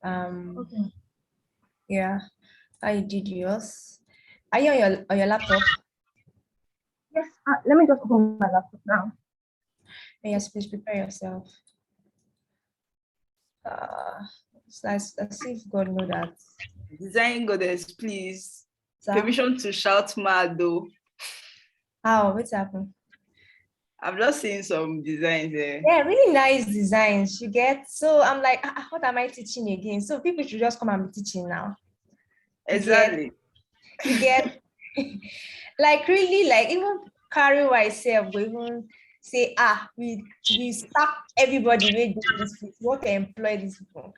Okay. Yeah. I did yours. Are you on your laptop? Yes. Let me just open my laptop now. Yes, please prepare yourself. Let's see if God know that. Design goddess, please. Sir? Permission to shout mad though. How? What's happened? I've just seen some designs there. Yeah, really nice designs you get. So I'm like, what am I teaching again? So people should just come and be teaching now. Exactly. You get like really like even carry myself, we even say, we stop everybody with this, we want to employ these people.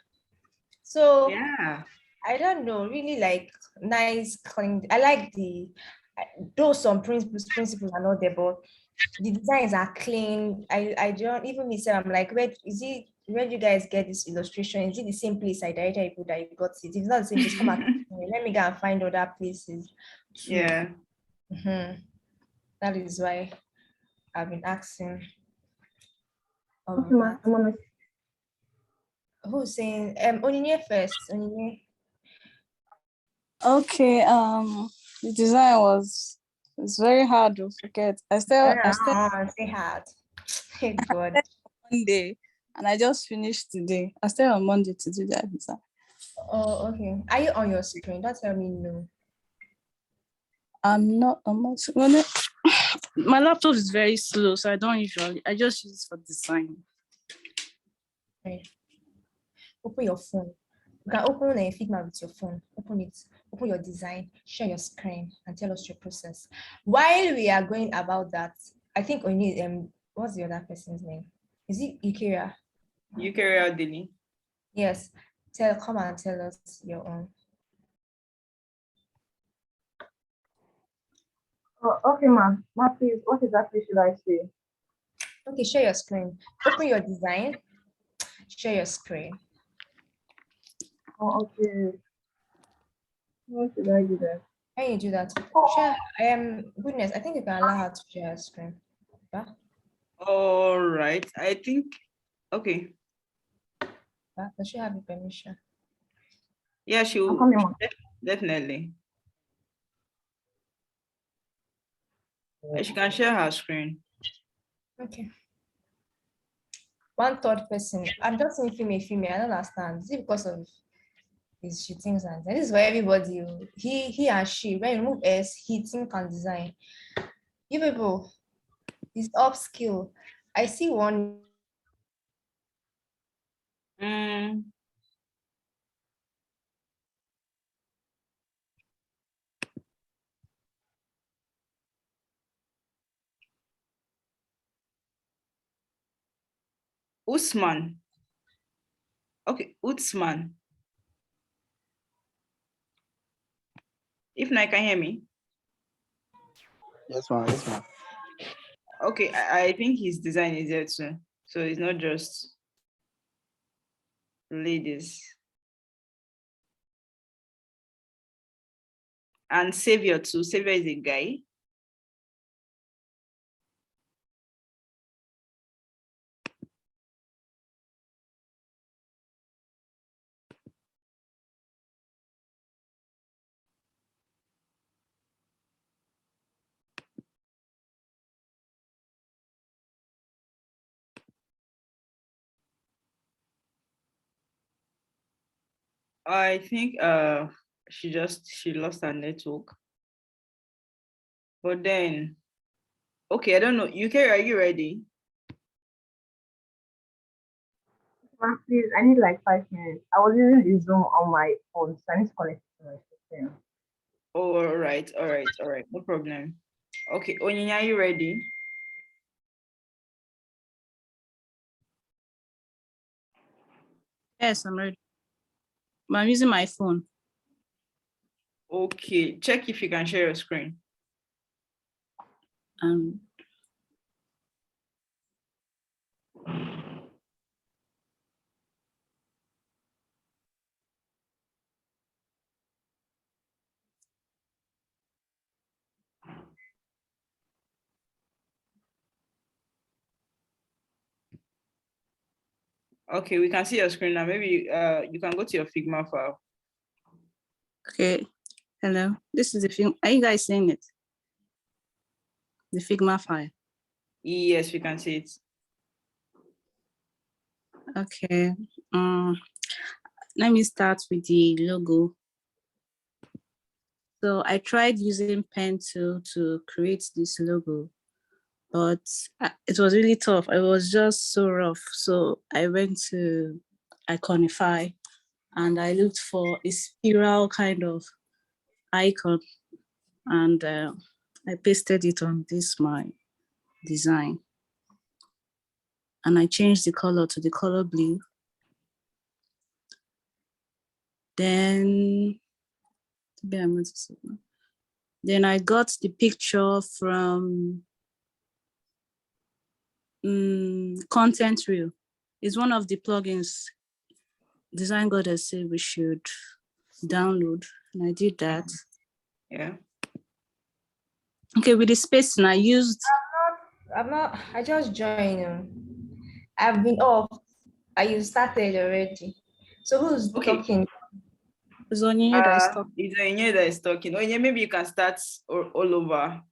So Yeah. I don't know, really like nice, clean. I like though some principles are not there, but the designs are clean. I don't even myself, I'm like, where do you guys get this illustration? Is it the same place I directed people that you got it? If it's not the same place, come and let me go and find other places too. Yeah. That is why I've been asking. Okay, ma. I'm on my... Who's saying Onyinye first? Onyinye. Okay, the design was, it's very hard to forget. I still Say hard. Hey God. Monday, and I just finished today. I stayed on Monday to do that design. Oh, okay. Are you on your screen? Don't tell me no. I'm not on my screen. My laptop is very slow, so I just use it for design. Right. Open your phone. You can open a Figma with your phone. Open it. Open your design. Share your screen and tell us your process. While we are going about that, I think we need what's the other person's name? Is it Ikira? Eukaryote Dini. Yes. Come and tell us your own. Oh, okay, ma. Ma, please, what exactly should I say? Okay, share your screen. Open your design. Share your screen. Oh, okay. What should I do that? How you do that? Share. Goodness, I think you can allow her to share her screen. Yeah? All right. I think, okay. Yeah? Does she have your permission? Yeah, she will. Definitely. She can share her screen. Okay. One third person. I'm just saying female. I don't understand. Is it because of his she thinks and this is for everybody? He and she. When you remove S, he think and design. You people, it's upskill. I see one. Usman. Okay, Usman. If not, can you hear me? Yes, ma'am. Yes, ma'am. Okay, I think his design is there too. So it's not just ladies. And Savior too. Savior is a guy. I think she lost her network. But then, okay, I don't know. UK, are you ready? Ma, please, I need like 5 minutes. I was using the Zoom on my phone, so I need to connect it to my system. Oh, all right. No problem. Okay, Onyinye, are you ready? Yes, I'm ready. But I'm using my phone. Okay, check if you can share your screen. Okay, we can see your screen now. Maybe you can go to your Figma file. Okay. Hello. This is the film. Are you guys seeing it? The Figma file. Yes, we can see it. Okay. Let me start with the logo. So I tried using pen tool to create this logo, but it was really tough. It was just so rough. So I went to Iconify and I looked for a spiral kind of icon, and I pasted it on this my design. And I changed the color to the color blue. Then I got the picture from Content Reel. It's one of the plugins Design Goddess said we should download, and I did that. Yeah. Okay, with the spacing I used. I just joined. I've been off. You started already. So who's talking? It's Onyinye that is talking. It's Onyinye that is talking. Onyinye, maybe you can start all over.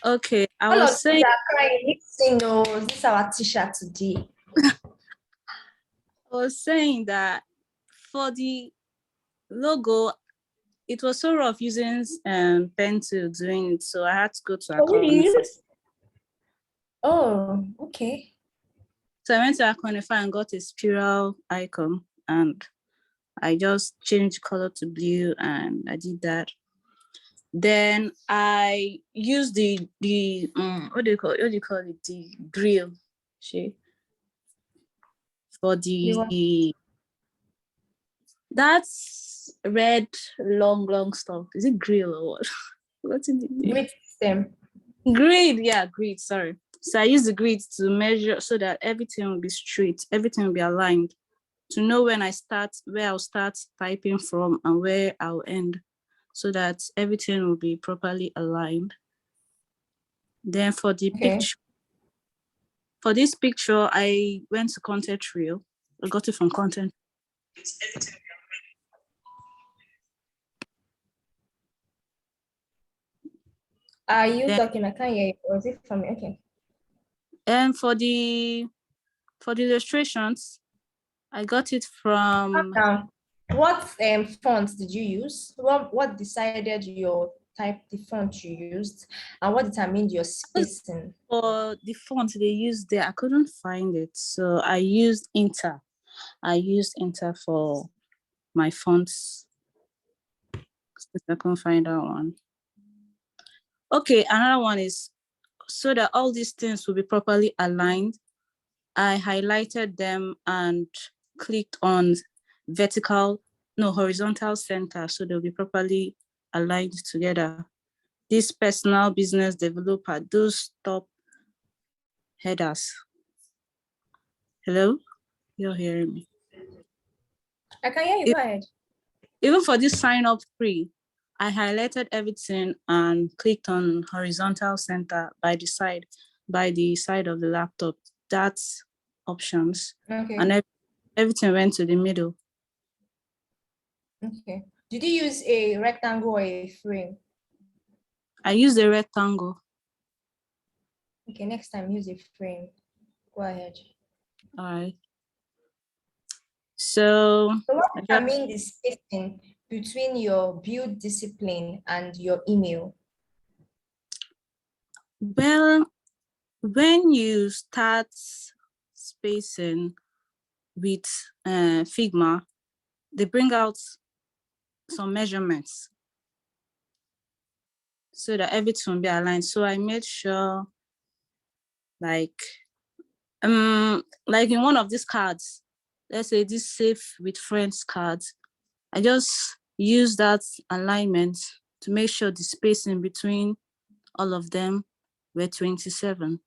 Okay, I All was of saying. you are crying. This is our t-shirt today. I was saying that for the logo, it was so rough using pen to doing it, so I had to go to Iconify. Oh, okay. So I went to Iconify and got a spiral icon, and I just changed color to blue, and I did that. Then I used the what do you call it? The grill shape for the that's red long stuff. Is it grill or what? What's in the Grid system. Grid, yeah, grid. Sorry. So I use the grid to measure so that everything will be straight, everything will be aligned, to know when I start, where I'll start typing from and where I'll end, so that everything will be properly aligned. Then for the picture, for this picture, I went to Content Reel. I got it from Content. Are you talking? I can't hear you. Or is it from me? Okay. And for the illustrations, I got it from. What font did you use? What decided your type, the font you used, and what determined your spacing? For the font they used there, I couldn't find it, so I used Inter. I used Inter for my fonts. I couldn't find that one. Okay, another one is so that all these things will be properly aligned. I highlighted them and clicked on horizontal center, so they'll be properly aligned together. This personal business developer, those top headers. Hello? You're hearing me? I can hear you. Go ahead. Even for this sign up free, I highlighted everything and clicked on horizontal center by the side of the laptop. That's options. Okay. And everything went to the middle. Okay. Did you use a rectangle or a frame? I used a rectangle. Okay, next time use a frame. Go ahead. All right. So what I mean is spacing between your build discipline and your email. Well, when you start spacing with Figma, they bring out some measurements so that everything will be aligned. So I made sure, like in one of these cards, let's say this Safe with Friends cards, I just use that alignment to make sure the spacing between all of them were 27.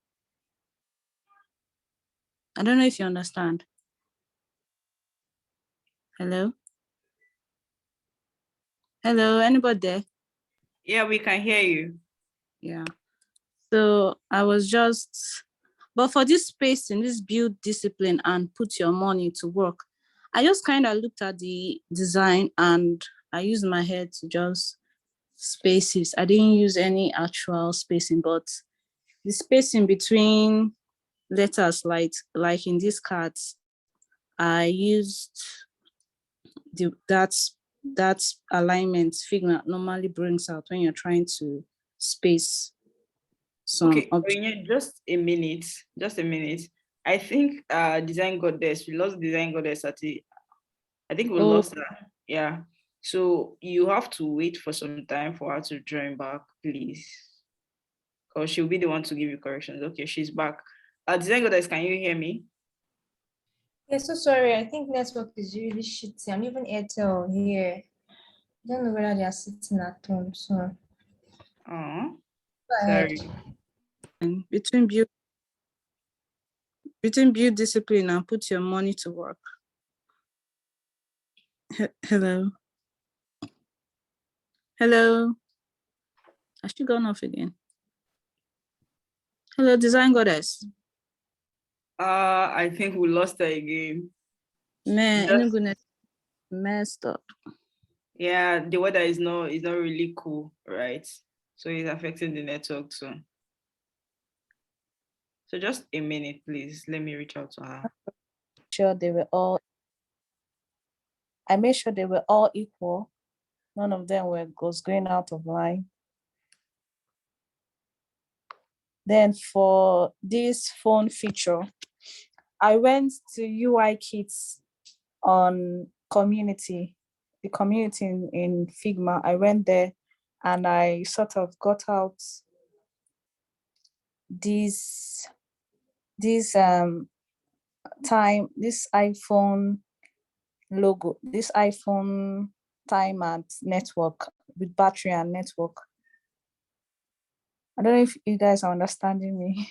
I don't know if you understand. Hello? Hello, anybody there? Yeah, we can hear you. Yeah. So I was just But for this spacing, this build discipline and put your money to work, I just kind of looked at the design and I used my head to just space it. I didn't use any actual spacing, but the spacing between letters, like in these cards, I used that's alignment Figma normally brings out when you're trying to space some Okay, objects. Onyinye, just a minute. I think Design Goddess, we lost Design Goddess I think we lost her. Yeah. So you have to wait for some time for her to join back, please. Because she'll be the one to give you corrections. Okay, she's back. Design Goddess, can you hear me? Yeah, so sorry. I think network is really shitty. I'm even Airtel here. I don't know whether they are sitting at home. So Oh, go ahead. sorry. And between build discipline and put your money to work. Hello. Has she gone off again? Hello, Design Goddess. I think we lost her again. Man, Just- goodness, messed up. Yeah, the weather is not really cool, right? So it's affecting the network too. So just a minute, please. Let me reach out to her. I made sure they were all equal. None of them was going out of line. Then for this phone feature, I went to UI Kits on community, the community in Figma. I went there and I sort of got out this iPhone logo, this iPhone time and network with battery and network. I don't know if you guys are understanding me.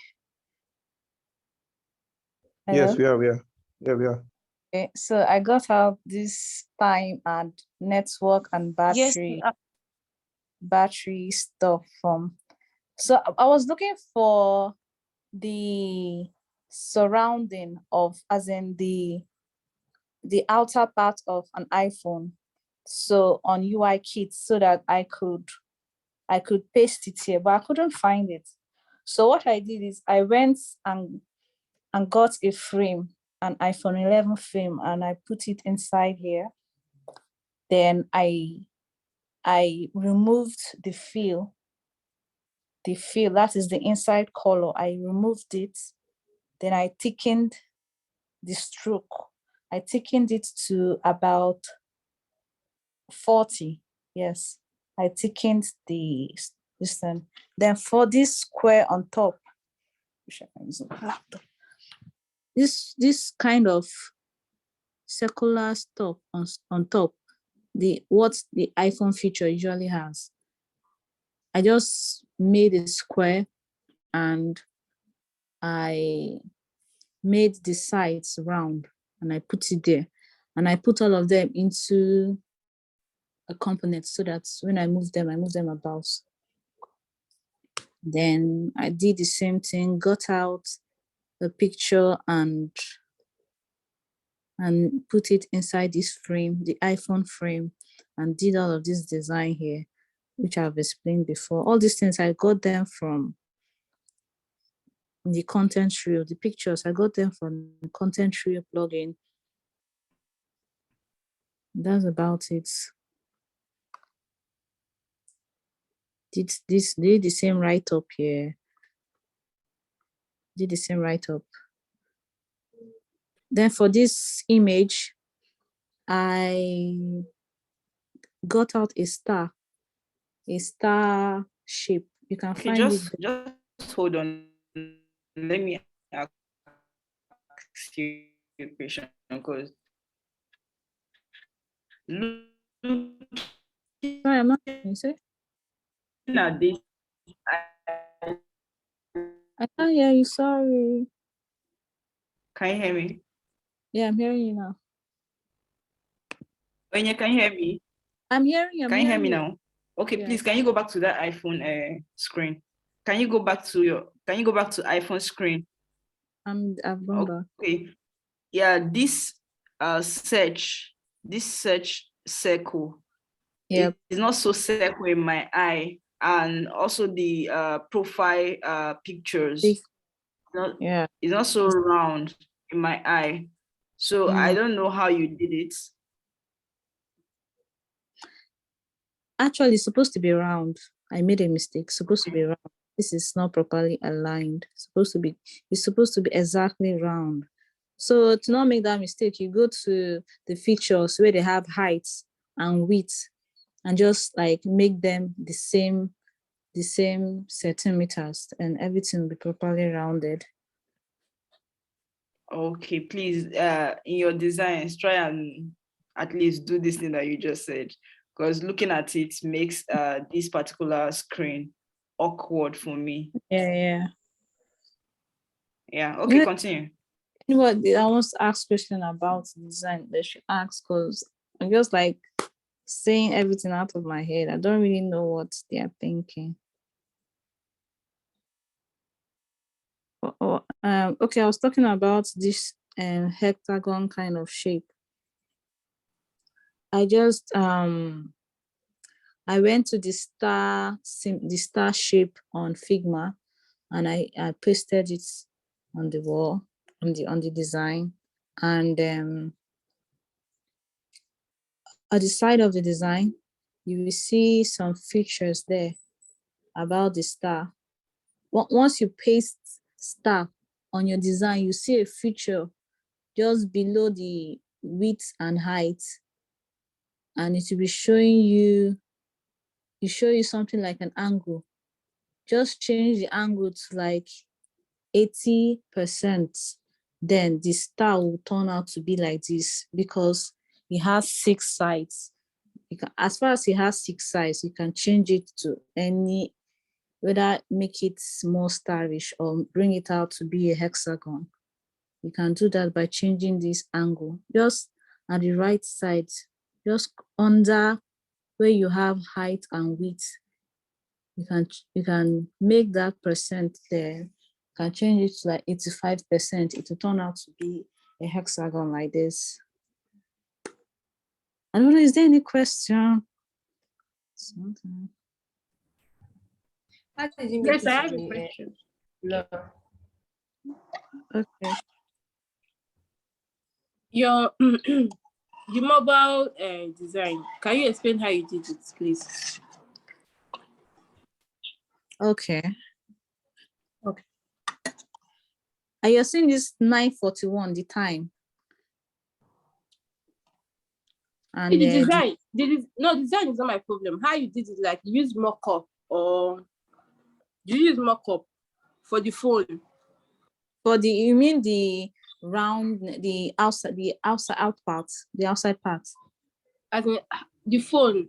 Yes, we are. Yeah, we are. Okay, so I got out this time and network and battery, battery stuff from. So I was looking for the surrounding of, as in the outer part of an iPhone. So on UI Kit, so that I could paste it here, but I couldn't find it. So what I did is I went and got a frame, an iPhone 11 frame, and I put it inside here. Then I removed the fill, that is the inside color. I removed it. Then I thickened the stroke. I thickened it to about 40. Yes, I thickened this one. Then for this square on top, which I can use a laptop, this kind of circular stuff on top, what the iPhone feature usually has. I just made a square and I made the sides round and I put it there. And I put all of them into a component so that when I move them about. Then I did the same thing, got out the picture and put it inside this frame, the iPhone frame, and did all of this design here, which I've explained before. All these things, I got them from the Content Trio. The pictures, I got them from the Content Trio plugin. That's about it. Did the same write-up here. Did the same write-up. Then for this image, I got out a star shape. You can Okay, find just it. just hold on. Let me ask you a question because Sorry, I'm not. You say? at this, I can't hear you. Sorry. can you hear me? Yeah, I'm hearing you now. Onyinye, can you hear me? I'm hearing you. Can you hear me now? Okay, Yeah. please, can you go back to that iPhone screen? Can you go back to iPhone screen? I've gone back. Okay. Yeah, this search circle, Yep. it's not so circle in my eye, and also the profile pictures, Yeah. it's not so round in my eye. So I don't know how you did it. Actually, it's supposed to be round. I made a mistake. It's supposed to be round. This is not properly aligned. It's supposed to be exactly round. So to not make that mistake, you go to the features where they have height and width, and just like make them the same centimeters, and everything will be properly rounded. Okay, please, in your designs, try and at least do this thing that you just said, because looking at it makes this particular screen awkward for me. Yeah. Okay, continue. Anybody I want to ask question about design, they should ask, because I'm just like saying everything out of my head. I don't really know what they are thinking. Okay, I was talking about this hexagon kind of shape. I just I went to the star shape on Figma, and I pasted it on the wall, on the design, and at the side of the design, you will see some features there about the star. Once you paste star on your design, you see a feature just below the width and height, and it will be showing you, something like an angle. Just change the angle to like 80%, then the star will turn out to be like this, because it has 6 sides. As far as it has 6 sides, you can change it to any, whether make it more starish or bring it out to be a hexagon. You can do that by changing this angle. Just at the right side, just under where you have height and width, you can make that percent there. You can change it to like 85%. It will turn out to be a hexagon like this. I don't know, is there any question? Something. How did you make Yes, I it have to a the question. no. Okay. Your the mobile design. Can you explain how you did it, please? Okay. And you're seeing this 9:41, the time. And The design, design is not my problem. How you did it, like you use mock-up, or do you use mock-up for the phone? you mean the round, the outside out part, the outside part? As in the phone,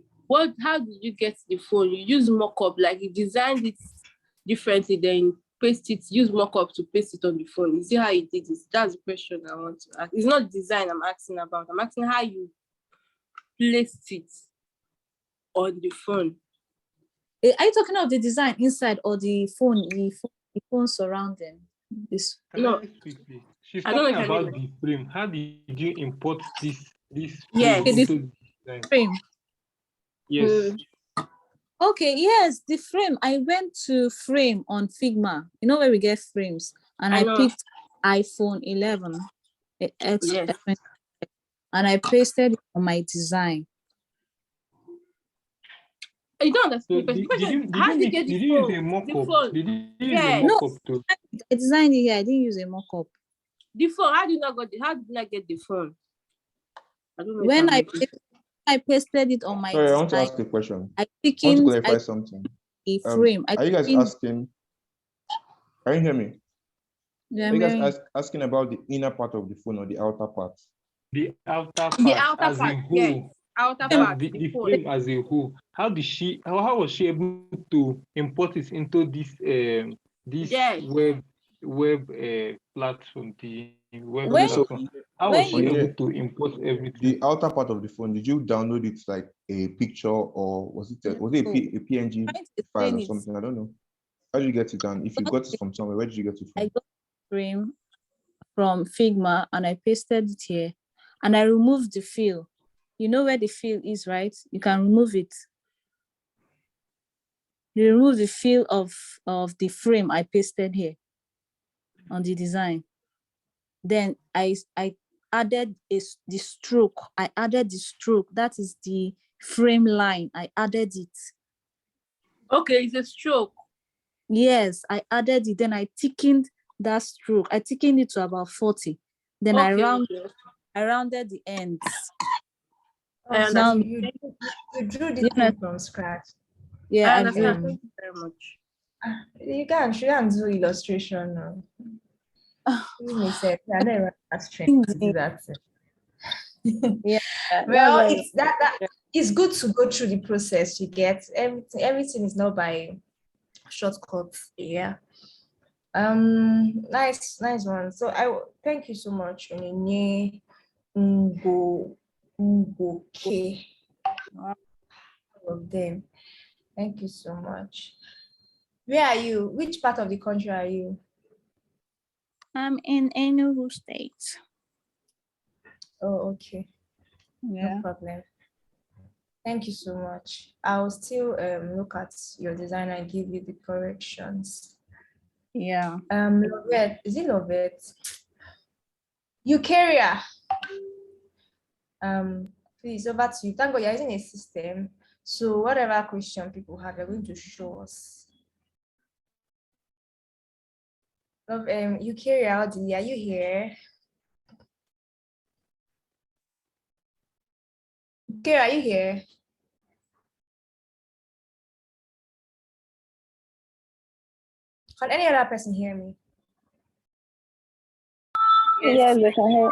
how did you get the phone? You use mock-up, like you designed it differently, then paste it, use mock-up to paste it on the phone. You see how you did it? That's the question I want to ask. It's not design I'm asking about. I'm asking how you placed it on the phone. Are you talking about the design inside or the phone, the phone surrounding this? No, Quickly. She's I don't know talking if I about the frame. How did you import this Yes. frame into the design? Frame. Yes. Okay, yes, the frame. I went to frame on Figma. You know where we get frames, and I picked iPhone 11, X, Yes. and I pasted it on my design. You don't So understand the question. How did you get did the you use a phone? mock-up? Did you use a Yes. mock-up too? I designed it here. I didn't use a mock-up. The phone, how did you not get the phone? I don't know When if I pasted it on my Sorry, I want to design, ask a question. I I want to picked clarify something. a frame. Are you guys asking? Can you hear me? Yeah, Are you guys asking about the inner part of the phone or the outer part? The outer part, the outer as part, a whole. yes. Outer As part, the phone. frame as a whole. How was she able to import it into this Yes. web platform, the web When- platform? How was she when able you- to import everything? The outer part of the phone, did you download it like a picture, or was it a PNG trying to file or explain it. something? I don't know. How did you get it? And if you got it from somewhere, where did you get it I from? got the frame. from Figma and I pasted it here and I removed the fill. You know where the fill is, right? You can remove it. You remove the fill of the frame I pasted here on the design. Then I added the stroke. I added the stroke. That is the frame line. I added it. Okay, it's a stroke. Yes, I added it. Then I thickened that stroke. I thickened it to about 40. Then I rounded the ends. I Now, understand. You drew the thing from scratch. yeah, I I understand. drew. Thank you very much. You can't do illustration now. You may say, I never had strength to do that. Yeah. Well, that's it's that it's good to go through the process. You get everything is not by shortcuts. Yeah. Nice one. So thank you so much, Onyinye Ngoke, all of them. Thank you so much. Where are you? Which part of the country are you? I'm in Enugu State. Oh, okay. Yeah. No problem. Thank you so much. I'll still look at your design and give you the corrections. Yeah. Lovette, is it Lovette? Eukarya. Please, over to you. Thank God you're using a system. So whatever question people have, you're going to show us. Love, Eukarya, are you here? Eukarya, are you here? Can any other person hear me? Yes, I can hear.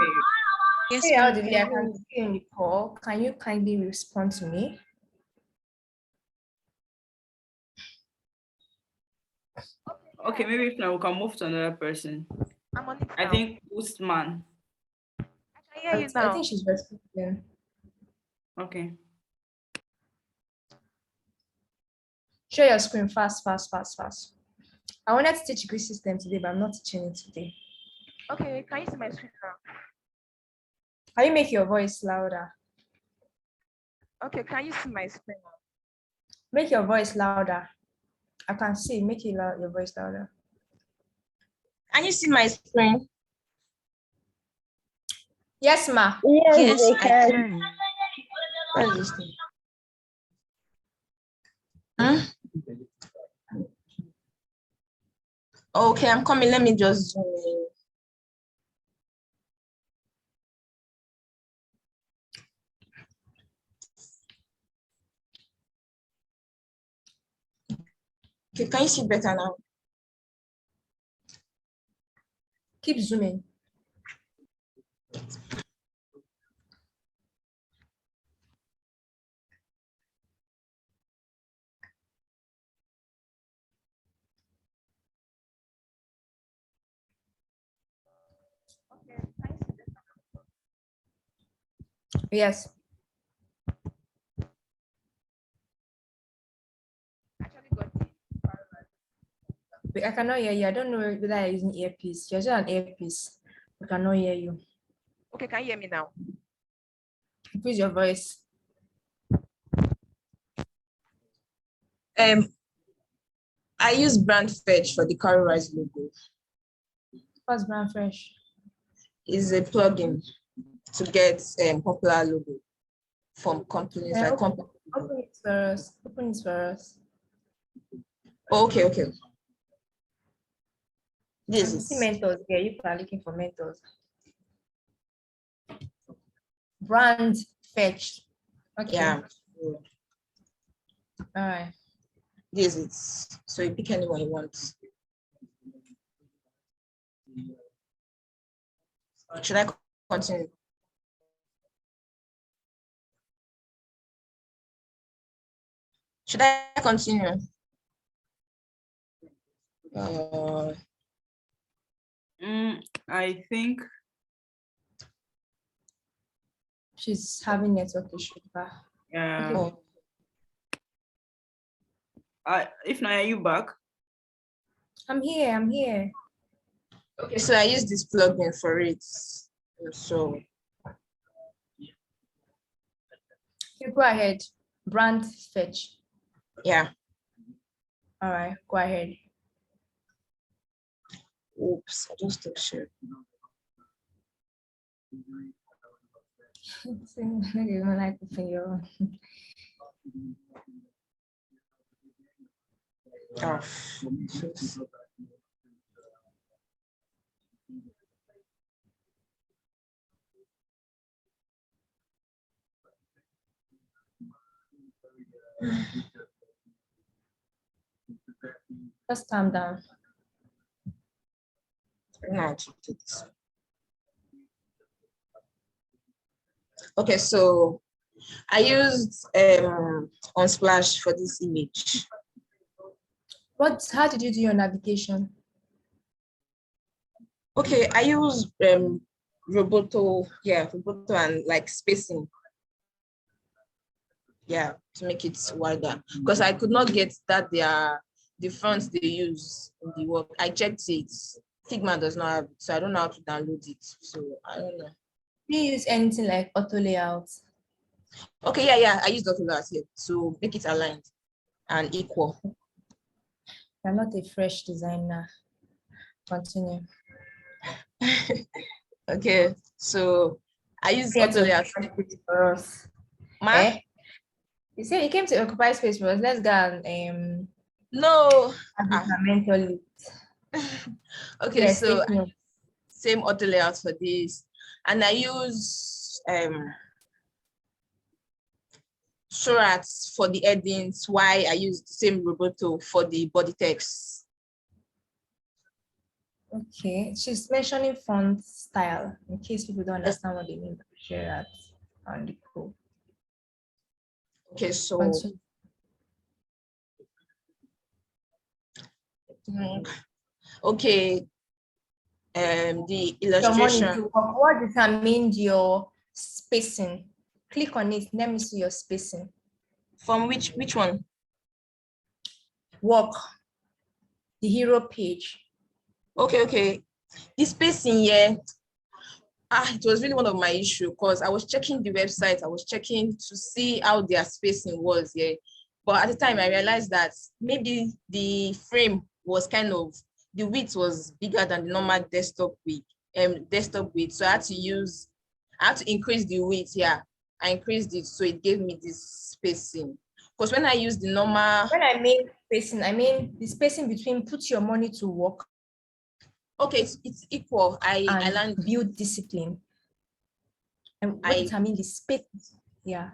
Yes, hey, I can see you in the call. Can you kindly respond to me? Okay, maybe now we can move to another person. I'm on it I now. think Usman. I can hear you now. I think she's responding. Okay. Share your screen fast. I wanted to teach grid system today, but I'm not teaching it today. Okay, can you see my screen now? Can you make your voice louder? Okay, can you see my screen now? Make your voice louder. I can see. Make your voice louder. Can you see my screen? Yes, ma. Yes, I can. can. What is this thing? Huh? Okay, I'm coming. Let me just zoom in. Okay, can you see better now? Keep zooming. Okay, can you see better? Yes. Actually got it. I cannot hear you. I don't know whether I'm using earpiece. You're just an earpiece. I cannot hear you. Okay, can you hear me now? Increase your voice. I use brand fetch for the Curry Rice logo. What's brand fresh? It's a plugin to get popular logo from companies like companies. Open it for us. Open it for us. Okay. This I is see mentors here. You are looking for mentors. Brand fetch. Okay. yeah. All right. This is so you pick anyone you want. Should I continue? Should I continue? I think She's having network issues. yeah. Okay. If not, are you back? I'm here. Okay, so I use this plugin for it. So You go ahead. Brand fetch. yeah. All right, go ahead. Oops, I just took share. You don't like to figure. Oh, jeez. Just calm down. No, it's- Okay, so I used Unsplash for this image. How did you do your navigation? Okay, I use Roboto, Roboto and like spacing. Yeah, to make it wider. Because I could not get that the fonts they use in the work. I checked it. Figma does not have it, so I don't know how to download it. So I don't know. Do you use anything like auto layout? Okay, yeah, I used Autolayout here to make it aligned and equal. You're not a fresh designer. Continue. Okay, so I use Came to Autolayout. occupy space for us. Ma? Eh? You said you came to occupy space for us. Let's go and No. mentally. Okay, Yes, so take note. same auto layout for this, and I use Surats for the headings. Why I use the same Roboto for the body text. Okay, she's mentioning font style in case people don't understand what they mean by share that and the code. Okay, so Continue. okay, the illustration. What determined your spacing? Click on it. Let me see your spacing. From which one? Work. The hero page. Okay. The spacing here. It was really one of my issue because I was checking the website. I was checking to see how their spacing was here. But at the time, I realized that maybe the frame was the width was bigger than the normal desktop width. So I had to increase the width here. I increased it, so it gave me this spacing. Because when I use the normal. When I mean spacing, I mean the spacing between put your money to work. Okay, it's equal. I learned build discipline. And what determine the space? Yeah.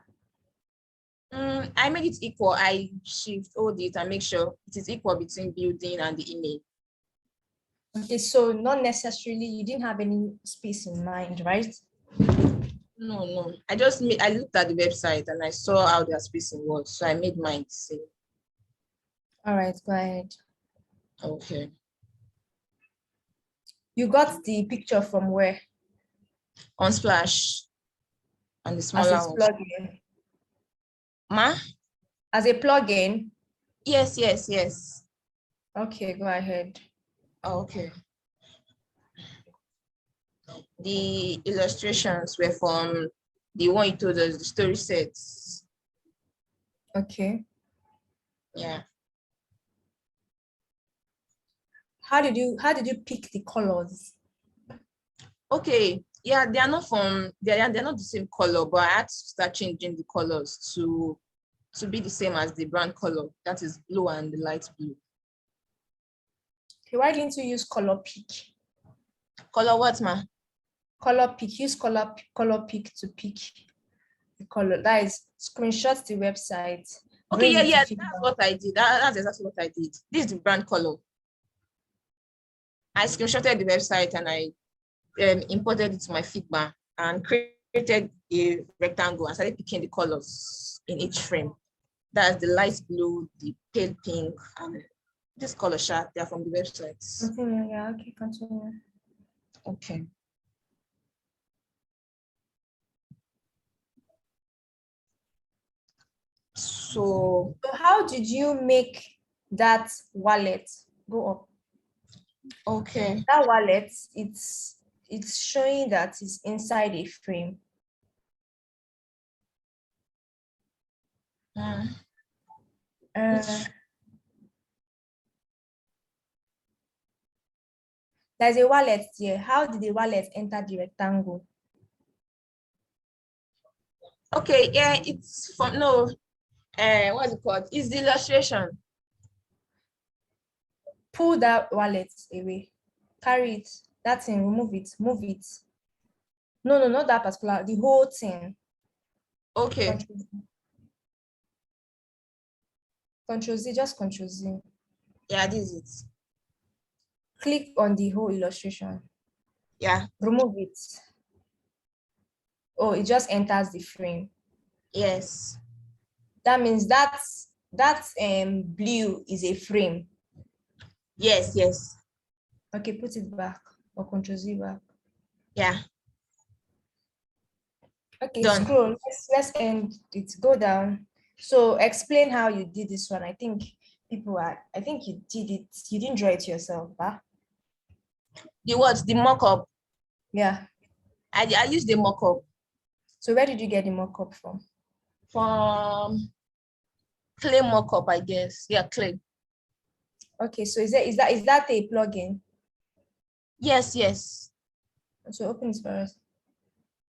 I make it equal. I shift all this and make sure it is equal between building and the image. Okay, so not necessarily you didn't have any space in mind, right? No. I looked at the website and I saw how their spacing was, so I made mine the same. All right, go ahead. Okay. You got the picture from where? Unsplash and the smaller As a plugin. Ma? As a plugin? Yes. Okay, go ahead. Okay. The illustrations were from the one you told us, the story sets. Okay. Yeah. How did you pick the colors? Okay. Yeah, they're not the same color, but I had to start changing the colors to be the same as the brand color. That is blue and the light blue. Okay, why didn't you use color pick? Color what, ma? Color pick. Use color pick to pick the color. That is screenshot the website. Okay, yeah. That's what I did. That's exactly what I did. This is the brand color. I screenshotted the website and I imported it to my Figma and created a rectangle and started picking the colors in each frame. That's the light blue, the pale pink, and this color chart. They're from the website. Continue. Yeah. Okay. Continue. Okay. So how did you make that wallet go up? Okay. That wallet, it's showing that it's inside a frame. Mm. Uh, there's a wallet here. How did the wallet enter the rectangle? Okay, yeah, it's from no. What's it called? It's the illustration. Pull that wallet away. Carry it. That thing, remove it. Move it. No, not that particular. The whole thing. Okay. Control Z, just Control Z. Yeah, this is it. Click on the whole illustration. Yeah. Remove it. Oh, it just enters the frame. Yes. That means that blue is a frame. Yes, yes. Okay, put it back or Control Z back. Yeah. Okay, Done. scroll. Let's end it. Go down. So explain how you did this one. I think you did it. You didn't draw it yourself, huh? The what? The mock-up. Yeah. I used the mock-up. So where did you get the mock-up from? From Clay mock-up, I guess. Yeah, Clay. Okay, so is that a plugin? Yes, yes. So open it for us.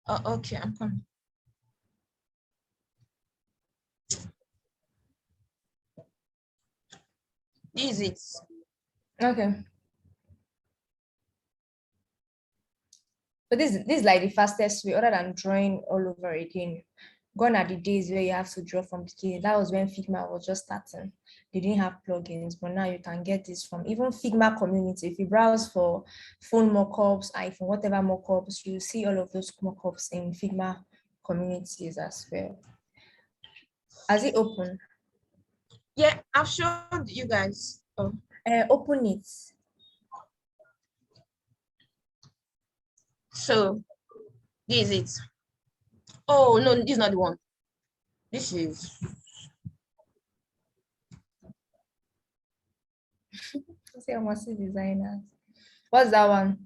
Oh, okay, I'm coming. This is it. Okay. But this is like the fastest way, other than drawing all over again. Gone are the days where you have to draw from beginning. That was when Figma was just starting. They didn't have plugins, but now you can get this from even Figma community. If you browse for phone mockups, iPhone, whatever mockups, you see all of those mockups in Figma communities as well. Has it open? Yeah, I've showed you guys. Oh. Open it. So this is it. Oh no, this is not the one. This is Say I must see designers. What's that one?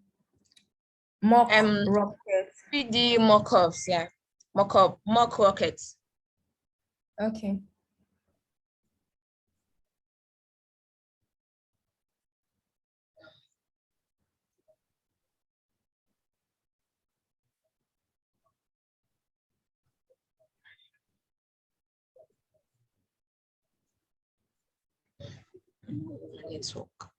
Mock rocket. 3D mock-ups, yeah. Mock rockets. Okay. Network.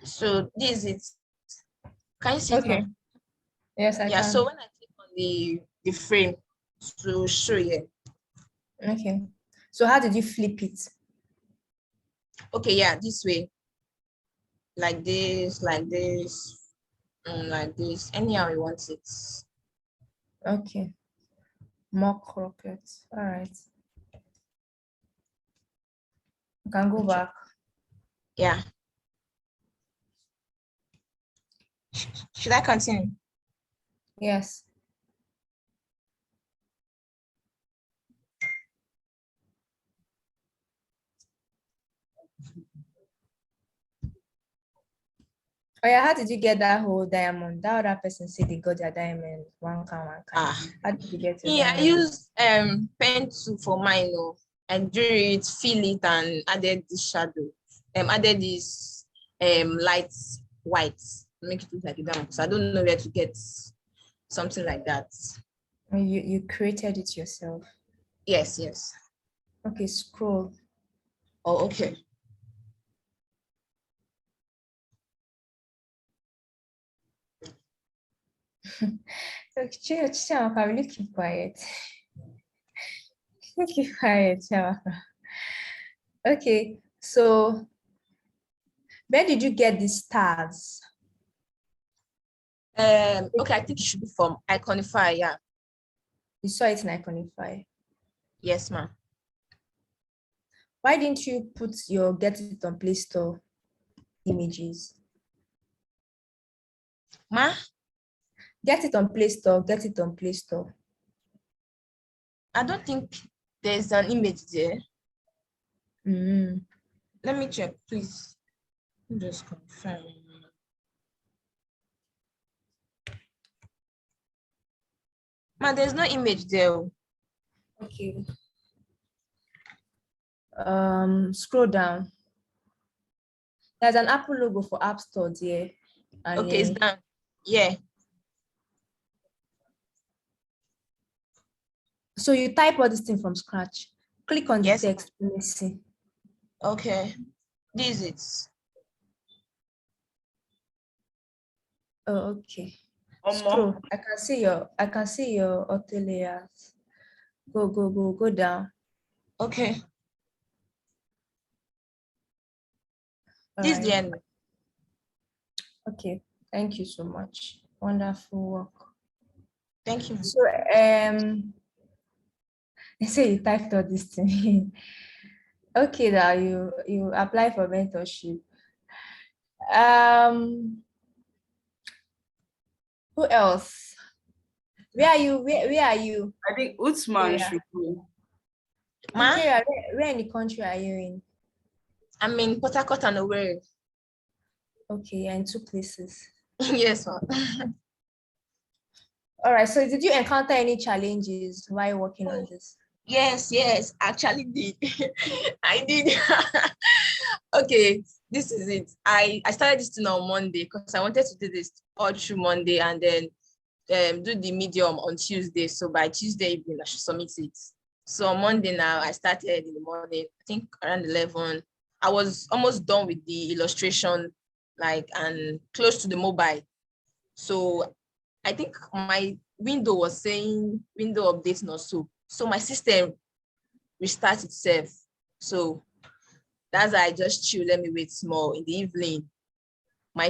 So this is it. Can you see it now? Yes, I Yeah, can. so when I click on the frame to show you. Okay. So how did you flip it? Okay, yeah, this way. Like this, like this, like this. Anyhow you want it. Okay. Mock rocket. All right. You can go back. Yeah. Should I continue? Yes. Oh yeah, how did you get that whole diamond? That other person said they got their diamond. One can. How did you get your Yeah, I diamond? used pen tool for mine. Oh. I drew it, fill it, and added this shadow. Added this light white, make it look like a diamond. Because I don't know where to get something like that. You created it yourself. Yes, yes. Okay, scroll. Oh, okay. Chama, really keep quiet. Keep quiet, Chama. Okay, so where did you get the stars? Okay, I think it should be from Iconify, yeah. You saw it in Iconify. Yes, ma'am. Why didn't you put your Get It on Play Store images? Ma? Get it on Play Store. Get it on Play Store. I don't think there's an image there. Mm. Let me check, please. Let me just confirm. Man, there's no image there. Okay. Scroll down. There's an Apple logo for App Store there. And Okay, it's done. Yeah. So you type all this thing from scratch. Click on the Yes. text. Let me see. Okay. This is it. Oh, okay. Omo. Scroll. I can see your auto layout. Go down. Okay. All This is the right. end. Okay. Thank you so much. Wonderful work. Thank you. So I say you typed all this thing. Okay, now you apply for mentorship. Who else? Where are you? Where are you? I think Utsman Yeah. should go. Ma? Nigeria, where in the country are you in? I'm in Port Harcourt and Owerri. Okay, you're in 2 places. Yes, ma. All right. So did you encounter any challenges while working on this? Yes, actually did. I did. Okay, this is it. I started this thing on Monday because I wanted to do this all through Monday and then do the medium on Tuesday. So by Tuesday evening, I should submit it. So on Monday now, I started in the morning, I think around 11. I was almost done with the illustration, and close to the mobile. So I think my window was saying window update not so. So my system restarts itself. So that's why I just chill, let me wait small. In the evening, I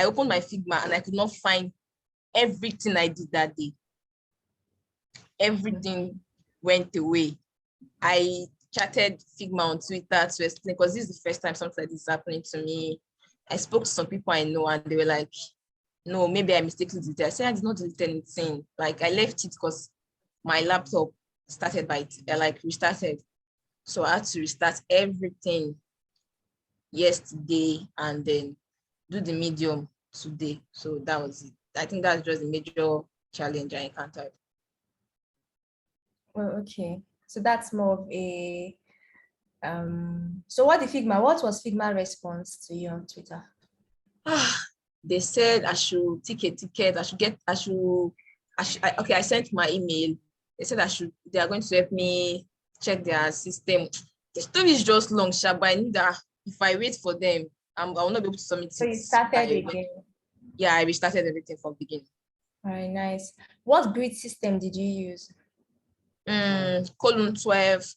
opened my Figma and I could not find everything I did that day. Everything went away. I chatted Figma on Twitter to explain, because this is the first time something like this is happening to me. I spoke to some people I know and they were like, no, maybe I mistakenly deleted. I said I did not delete anything. I left it because my laptop started restarted. So I had to restart everything yesterday and then do the medium today. So that was it. I think that's just a major challenge I encountered. Well, okay. So that's more of a so what was Figma response to you on Twitter? They said I should take a ticket. I sent my email. They said they are going to help me check their system. The story is just long, but I knew that if I wait for them, I will not be able to submit So it. you started again? Yeah, I restarted everything from beginning. All right, nice. What grid system did you use? Column 12.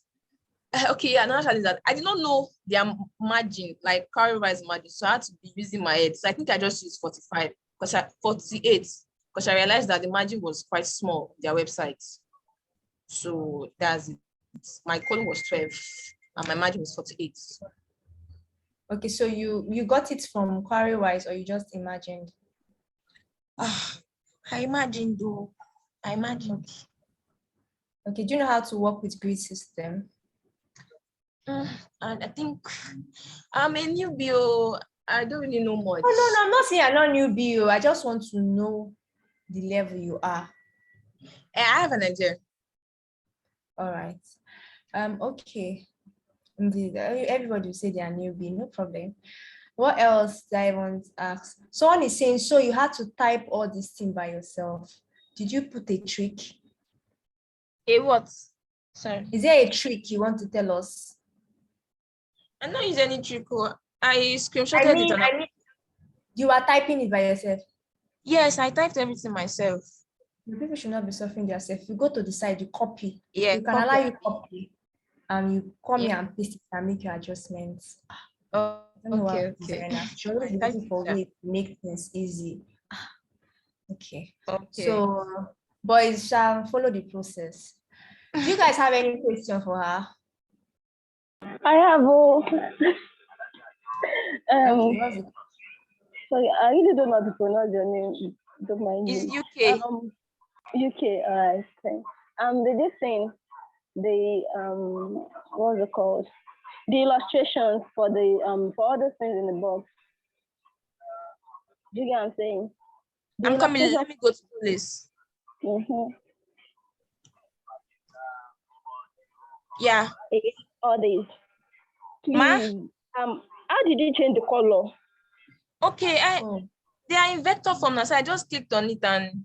Okay, yeah, another challenge that I did not know their margin, calorie-wise margin, so I had to be using my head. So I think I just used 48, because I realized that the margin was quite small, their website. So that's it. My column was 12 and my margin was 48. Okay, so you got it from query-wise, or you just imagined? I imagined though. I imagined. Okay, do you know how to work with grid system? And I think I'm a newbie. I don't really know much. Oh, no, I'm not saying I'm not newbie. I just want to know the level you are. I have an idea. All right. Okay. Indeed, everybody will say they are newbie, no problem. What else do I want to ask? Someone is saying, so you had to type all this thing by yourself. Did you put a trick? A what? Sorry. Is there a trick you want to tell us? I don't use any trick. I screenshotted it. I mean, you are typing it by yourself? Yes, I typed everything myself. The people should not be suffering themselves. You go to the side, you copy. Yeah, you can allow you copy, and you come here and paste it and make your adjustments. Okay. She always looking for ways to make things easy. Okay. So boys shall follow the process. Do you guys have any question for her? I have. Okay, Sorry, I really don't know how to pronounce your name. Don't mind It's me. UK. UK, alright. Thanks. Did you sing the what's it called? The illustrations for the for all those things in the box. Do you get what I'm saying? The I'm coming. illustration. Let me go to the list. Yeah. All these. Ma? Please. How did you change the color? Okay, they are in vector form now, so I just clicked on it and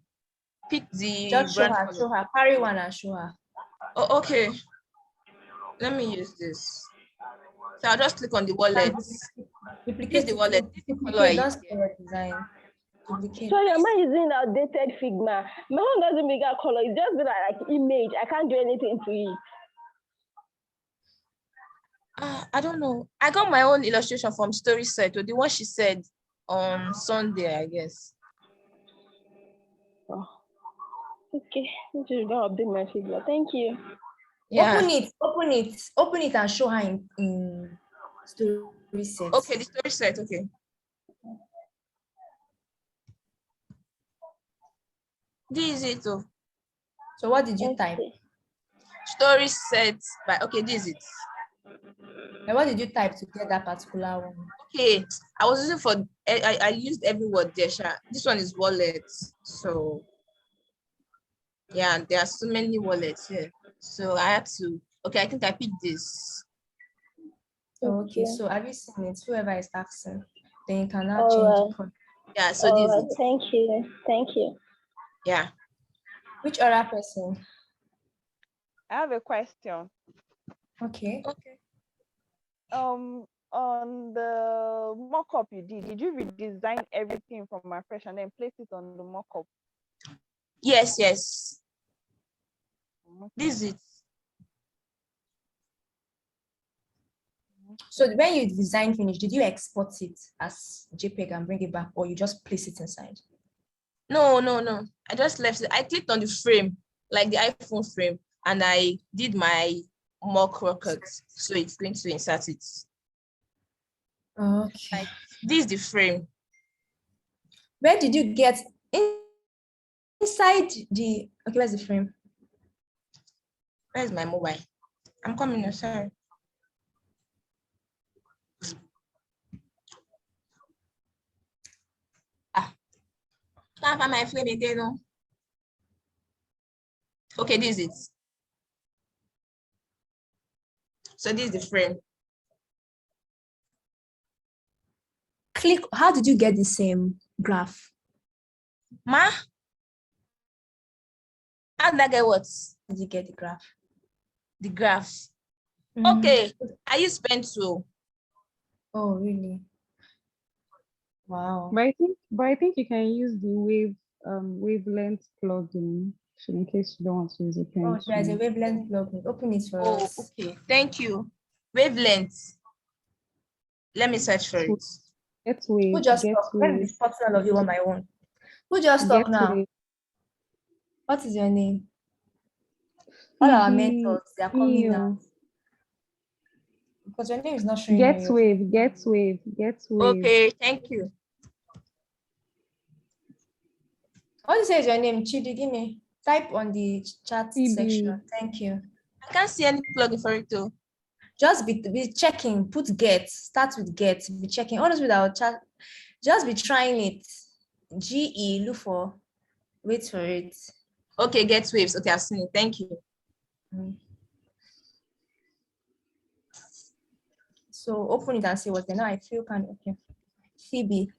picked the Just brand show color. her. Carry one and show her. Oh, okay. Let me use this. So I'll just click on the wallet. This is the wallet. This is the color I use here. Design. Duplicate. Sorry, am I using outdated Figma? My one doesn't make a color. It's just like image. I can't do anything to it. I don't know. I got my own illustration from Story Set, or the one she said on Sunday, I guess. Oh. Okay, I'm just gonna update my Figma. Thank you. Yeah. Open it and show her in Story Set. Okay, the Story Set, okay. This is it. Oh. So what did you type? Story Set by, okay, this is it. And what did you type to get that particular one? Okay, I was using for, I used every word there. This one is wallet. So, yeah, there are so many wallets here. So I had to, okay, I think I picked this. Okay, so have you seen it? Whoever is asking, then you can now change the color. Yeah, so this is it. Thank you. Thank you. Yeah. Which other person? I have a question. Okay. On the mock-up you did you redesign everything from afresh and then place it on the mock-up? Yes. This is it. So when you design finish, did you export it as JPEG and bring it back, or you just place it inside? No. I just left it. I clicked on the frame, like the iPhone frame, and I did my mock rocket. So it's going to insert it. Okay. Like, this is the frame. Where did you get inside the, okay, where's the frame? Where's my mobile? I'm coming now, sorry. Can't find my frame again, no. Okay, this is it. So this is the frame. Click, how did you get the same graph? Ma? How did I get what? Did you get the graph? The graph. Okay, I use pen tool. Oh, really? Wow. But I think you can use the wavelength plugin in case you don't want to use a pen. Oh, there's a wavelength plugin. Open it for us. Okay. Thank you. Wavelength. Let me search for it. Get wave. Who just talk? Let me spot all of you on my own. Who just talk now? Wave. What is your name? All our mentors, they are coming now. Because your name is not showing. Get wave. Okay, thank you. What do you say is your name? Chidi, give me. Type on the chat section. Thank you. I can't see any plugin for it too. Just be checking. Put get. Start with get. Be checking. Honestly, without chat, just be trying it. GE. Look for. Wait for it. Okay, get waves. Okay, I've seen it. Thank you. So open it and see what's there. Now I feel kind of okay. Phoebe.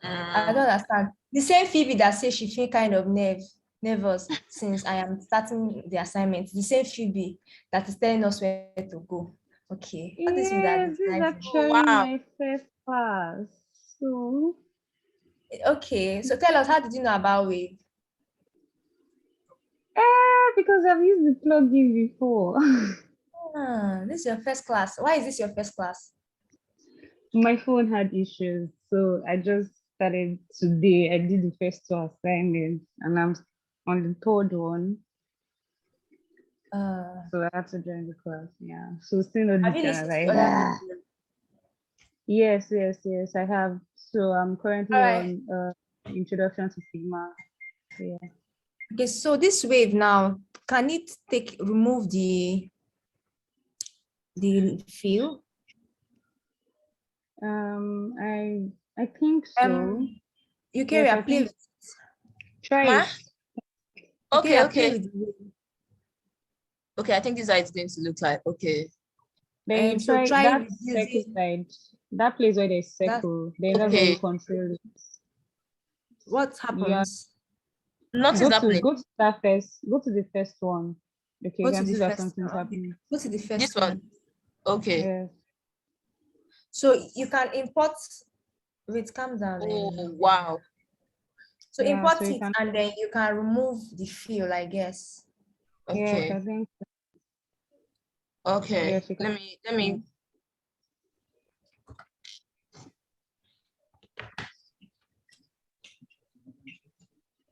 I don't understand. The same Phoebe that says she feel kind of nervous since I am starting the assignment. The same Phoebe that is telling us where to go. Okay. What is with that? This is actually my first class. So okay. So tell us, how did you know about Wave? Because I've used the plugin before. This is your first class. Why is this your first class? My phone had issues, so I just started today. I did the first 2 assignments, and I'm on the 3rd one. So I had to join the class. Yeah. So still not have you this listened to other people? Yes, yes, yes, I have. So I'm currently All right. on introduction to Figma. Yeah. Okay, so this wave now, can it remove the fill? I think so. You Yes, carry I a play think with try Ma? it. you carry Okay, a play okay. with the wave. Okay, I think this is how it's going to look like. Okay. Then you So try try that circle reducing side, that place where there's that. circle, then that's where you Okay. control it. What Yeah, happens? Nothing's happening. go to that first, go to the first one. Okay, you Go to can the see that first something's one. happening. Go to the This first one. one. Okay. Yes. So you can import. Wait, calm down. Oh, wow. So Yeah, import so you it can, and then you can remove the fill, I guess. yes, Okay. I think, Okay. yes, you can. Let me.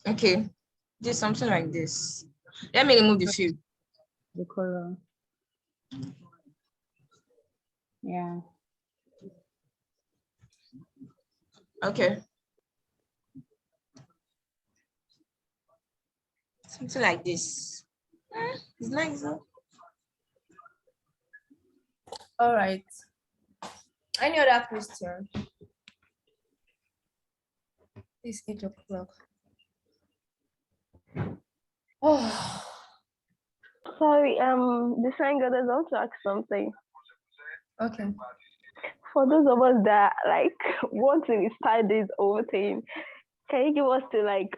Okay. Do something like this. Let me remove the field. The color. Yeah. Okay. Something like this. It's nice, huh? All right. Any other question? It's 8 o'clock. Oh, Sorry, design God, I want to ask something. okay. For those of us that like want to start this whole thing, can you give us to like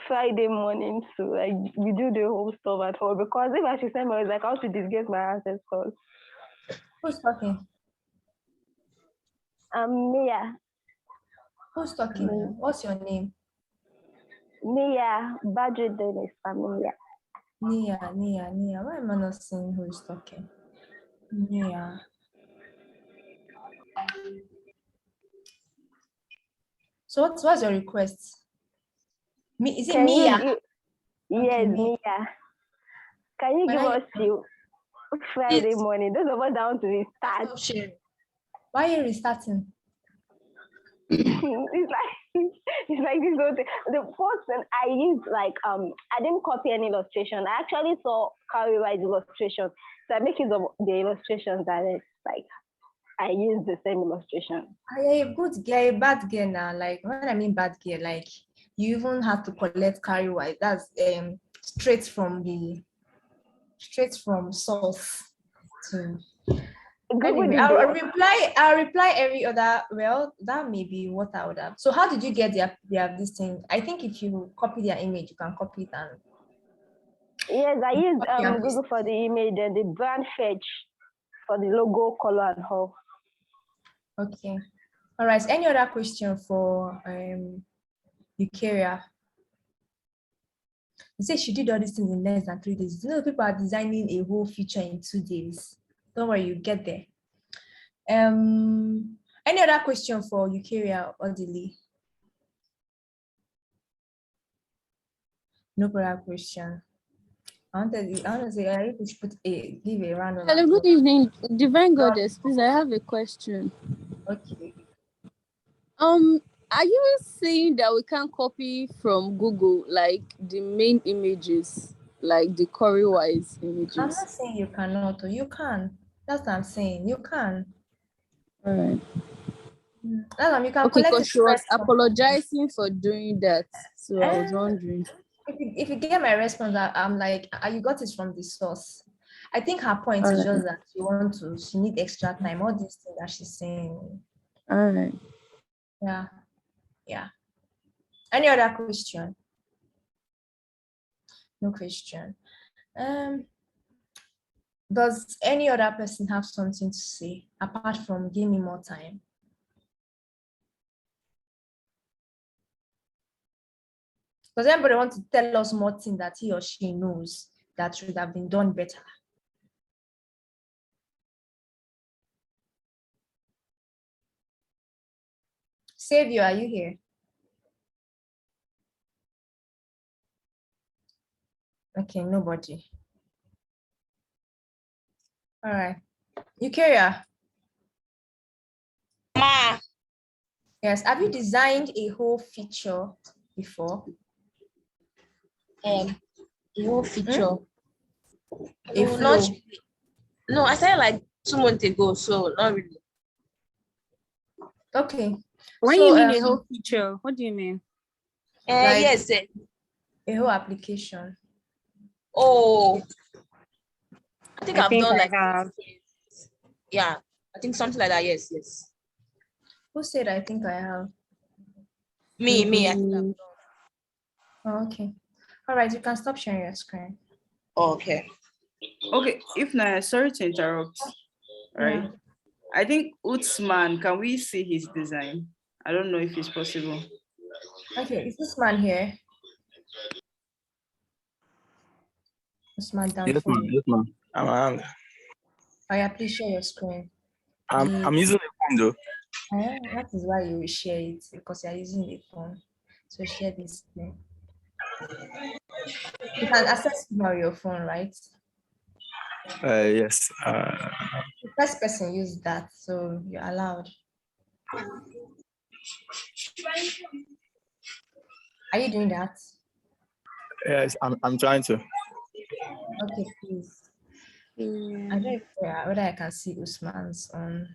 Friday morning to like we do the whole stuff at home? Because if I should send me, like how to disguise my ancestors. Who's talking? Mia. Who's talking? What's your name? Mia Badger Dennis Mia. Nia. Why am I not seeing who is talking? Nia. So what's your request? Is it Can Mia? yes, Mia. Can you give us till Friday morning? Those of us down to restart. Why are you restarting? It's like this whole thing. The first thing I used I didn't copy any illustration. I actually saw Carrie White's illustration. So I make use of the illustrations that is like I use the same illustration. You're a good girl, a bad girl now. Like when I mean bad girl, like you even have to collect Carrie White. That's straight from source to anyway, I'll reply every other. Well, that may be what I would have. So how did you get their this thing? I think if you copy their image, you can copy it and yes, I used Google for the image and the brand fetch for the logo, color, and all. Okay. All right. Any other question for Eukarya? You say she did all these things in less than 3 days. You know, people are designing a whole feature in 2 days. Don't worry, you get there. Any other question for Eukarya or Dilly? No further question. I want to say I should give a round of Hello, good evening, Divine Goddess. Please, I have a question. Okay. Are you saying that we can copy from Google like the main images, like the Corey-wise images? I'm not saying you cannot, or you can. That's what I'm saying. You can. All right. That's what you can Okay, collect because it she was fresh. apologizing for doing that, so I was wondering. If you get my response, I'm like, you got it from the source. I think her point is just that she need extra time. All these things that she's saying. All right. Yeah. Any other question? No question. Does any other person have something to say apart from give me more time? Does anybody want to tell us more things that he or she knows that should have been done better? Savior, are you here? Okay, nobody. All right. Eukarya. Ma. Yes. Have you designed a whole feature before? A whole feature. A No, flow. no, I started like 2 months ago, so not really. Okay. When So you mean a whole feature, what do you mean? like Yes. a whole application. Oh, I think I I've think done I like, have. yeah, I think something like that. Yes. Who said I think I have? Me, I think I've done. Oh, okay. All right, you can stop sharing your screen. Okay. Okay, if not, sorry to interrupt. Right. Yeah. I think Utsman, can we see his design? I don't know if it's possible. Okay, is this man here? This man down Yes, for ma'am. you. Yes, ma'am. Oh yeah, please share your screen. I'm using the phone though. That is why you will share it, because you're using the phone. So share this screen. You can access it on your phone, right? Yes. The first person used that, so you're allowed. Are you doing that? Yes, I'm trying to. Okay, please. I don't know whether I can see Usman's on.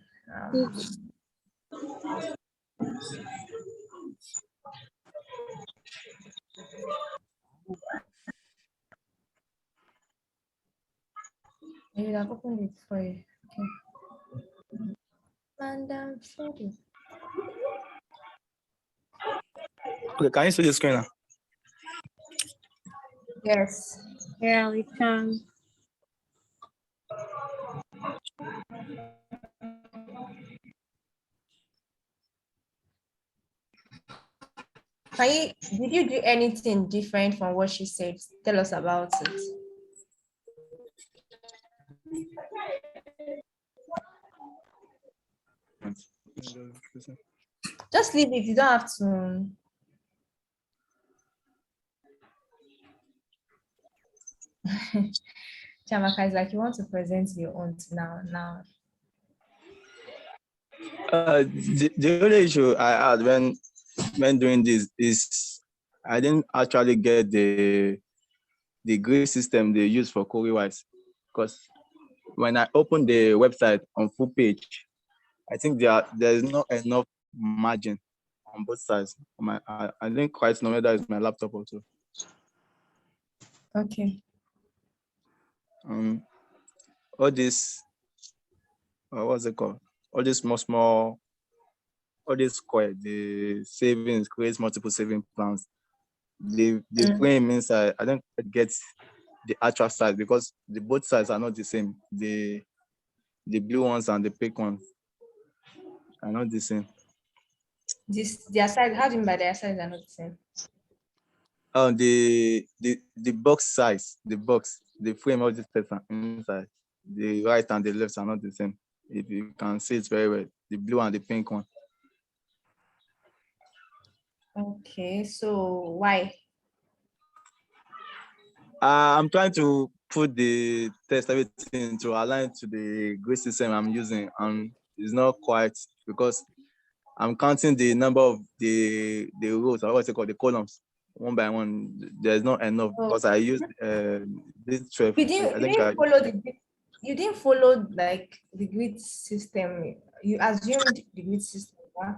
Maybe I've opened it for you. Okay. And Freddy. Okay, can you see the screen now? Yes. Yeah, we can. Did you do anything different from what she said? Tell us about it. Just leave it. You don't have to. Chamaka is like, you want to present your own now. The only issue I had when doing this is I didn't actually get the grade system they use for Corey-wise, because when I opened the website on full page, I think there's not enough margin on both sides. I didn't quite know whether it's my laptop or so. Okay. All this, what's it called? All this small, all this square, the savings creates multiple saving plans. The frame inside, I don't get the actual size because the both sides are not the same. The blue ones and the pink ones are not the same. Their size, how do you mean by their size are not the same? The box size, the frame of this person inside, the right and the left are not the same. If you can see it very well, the blue and the pink one. Okay, so why? I'm trying to put the test everything to align to the grade system I'm using, and it's not quite because I'm counting the number of the rows, or what's it called, the columns, one by one. There's not enough because I used this 12. You didn't follow like the grid system. You assumed the grid system. Huh?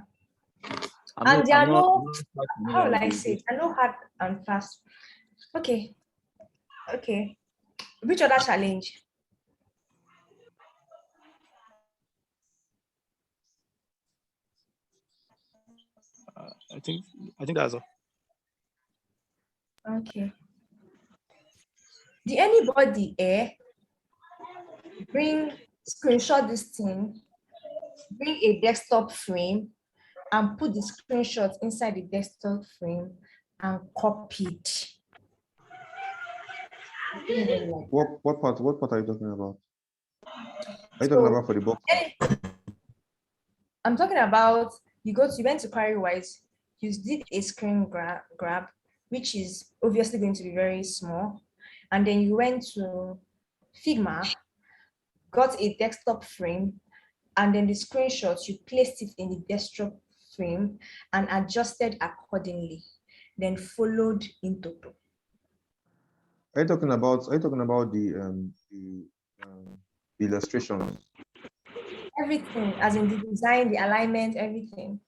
And there are no, how will I say it? I know hard and fast. Okay. Which other challenge? I think that's all. Okay. Did anybody screenshot this thing, bring a desktop frame, and put the screenshot inside the desktop frame and copy it? What part are you talking about? Are you talking about for the box? I'm talking about you went to Quarrywise, you did a screen grab, which is obviously going to be very small, and then you went to Figma, got a desktop frame, and then the screenshots, you placed it in the desktop frame and adjusted accordingly, then followed in toto. Are you talking about the illustrations? Everything, as in the design, the alignment, everything.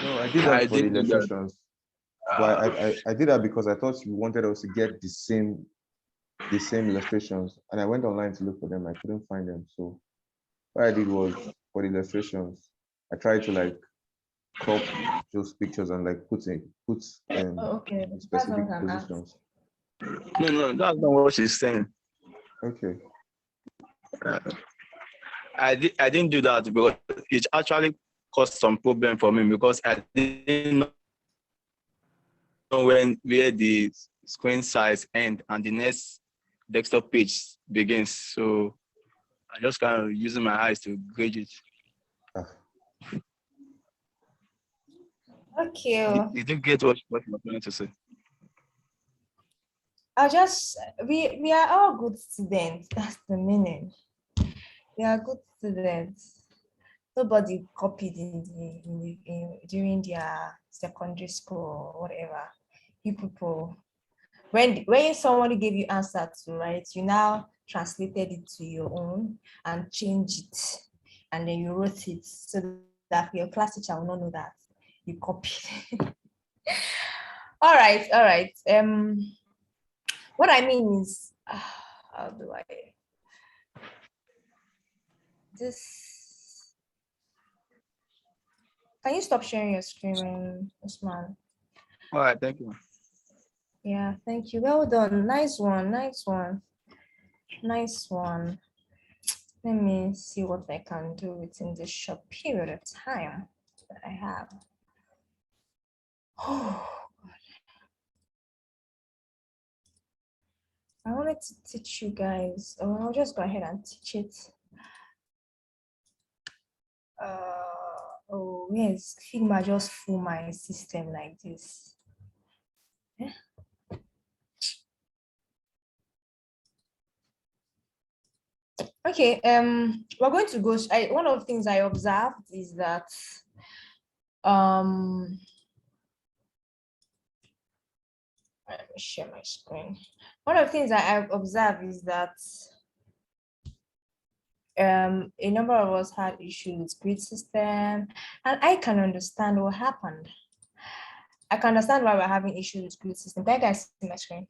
No, I did I that for the didn't do that. illustrations. But I did that because I thought you wanted us to get the same illustrations, and I went online to look for them. I couldn't find them. So what I did was, for the illustrations, I tried to like crop those pictures and like put Okay, that's specific what I'm asking. positions. No, that's not what she's saying. Okay. I didn't do that because it actually caused some problem for me because I didn't know where the screen size end and the next desktop page begins. So I just kind of using my eyes to gauge it. Okay. Did you get what you're trying to say? We are all good students. That's the meaning. We are good students. Nobody copied during their secondary school or whatever. You people, when somebody gave you answer to write, you now translated it to your own and changed it, and then you wrote it so that your class teacher will not know that you copied. All right. What I mean is, how do I this? Can you stop sharing your screen, Usman? All right, thank you. Yeah, thank you. Well done. Nice one. Let me see what I can do within this short period of time that I have. Oh, God. I wanted to teach you guys. Oh, I'll just go ahead and teach it. Oh, yes, Figma just full my system like this. Yeah. Okay, we're going to go. One of the things I observed is that let me share my screen. One of the things that I've observed is that a number of us had issues with grid system, and I can understand what happened. I can understand why we're having issues with grid system. Can you guys see my screen?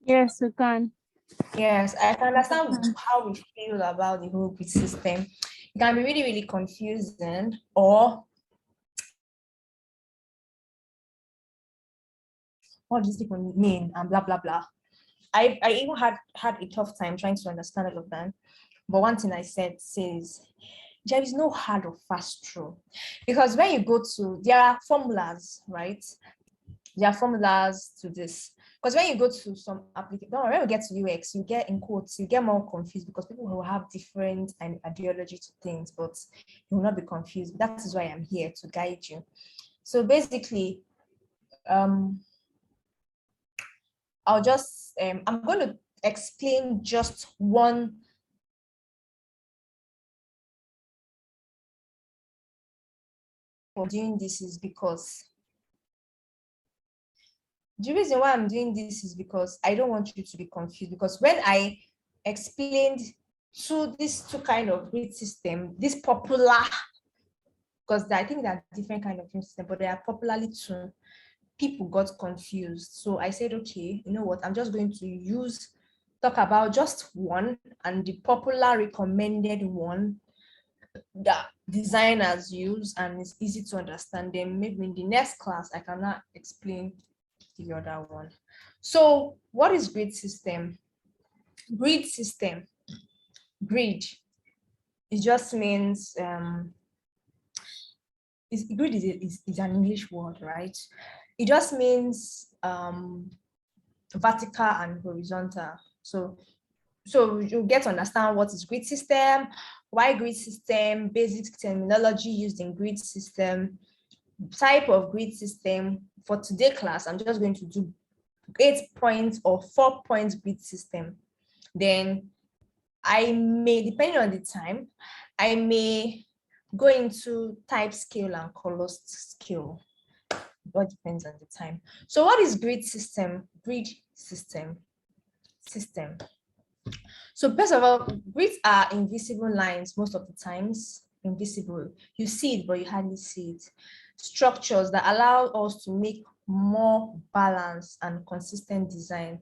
Yes, you can. Yes, I can understand how we feel about the whole grid system. It can be really, really confusing, or what these people mean and blah, blah, blah. I even had a tough time trying to understand all of them. But one thing I says, there is no hard or fast rule. Because when you go to, there are formulas, right? There are formulas to this. Because when you go to some application, when we get to UX, you get in quotes, you get more confused because people will have different ideology to things, but you will not be confused. That is why I'm here to guide you. So basically, I'll just, I'm going to explain just one for doing this is because the reason why I'm doing this is because I don't want you to be confused, because when I explained these two kind of grid system, this popular, because I think there are different kind of grid system, but they are popularly two, people got confused. So I said, okay, you know what, I'm just going to talk about just one, and the popular recommended one that designers use, and it's easy to understand them. Maybe in the next class I cannot explain the other one. So what is grid system? Grid system, grid, it just means grid is an English word, right? It just means vertical and horizontal. So you get to understand what is grid system, why grid system, basic terminology used in grid system, type of grid system. For today class, I'm just going to do 8 points or 4 points grid system. Then I may, depending on the time, I may go into type scale and color scale. What depends on the time. So what is grid system? Grid system. So first of all, grids are invisible lines most of the times. Invisible. You see it, but you hardly see it. Structures that allow us to make more balanced and consistent design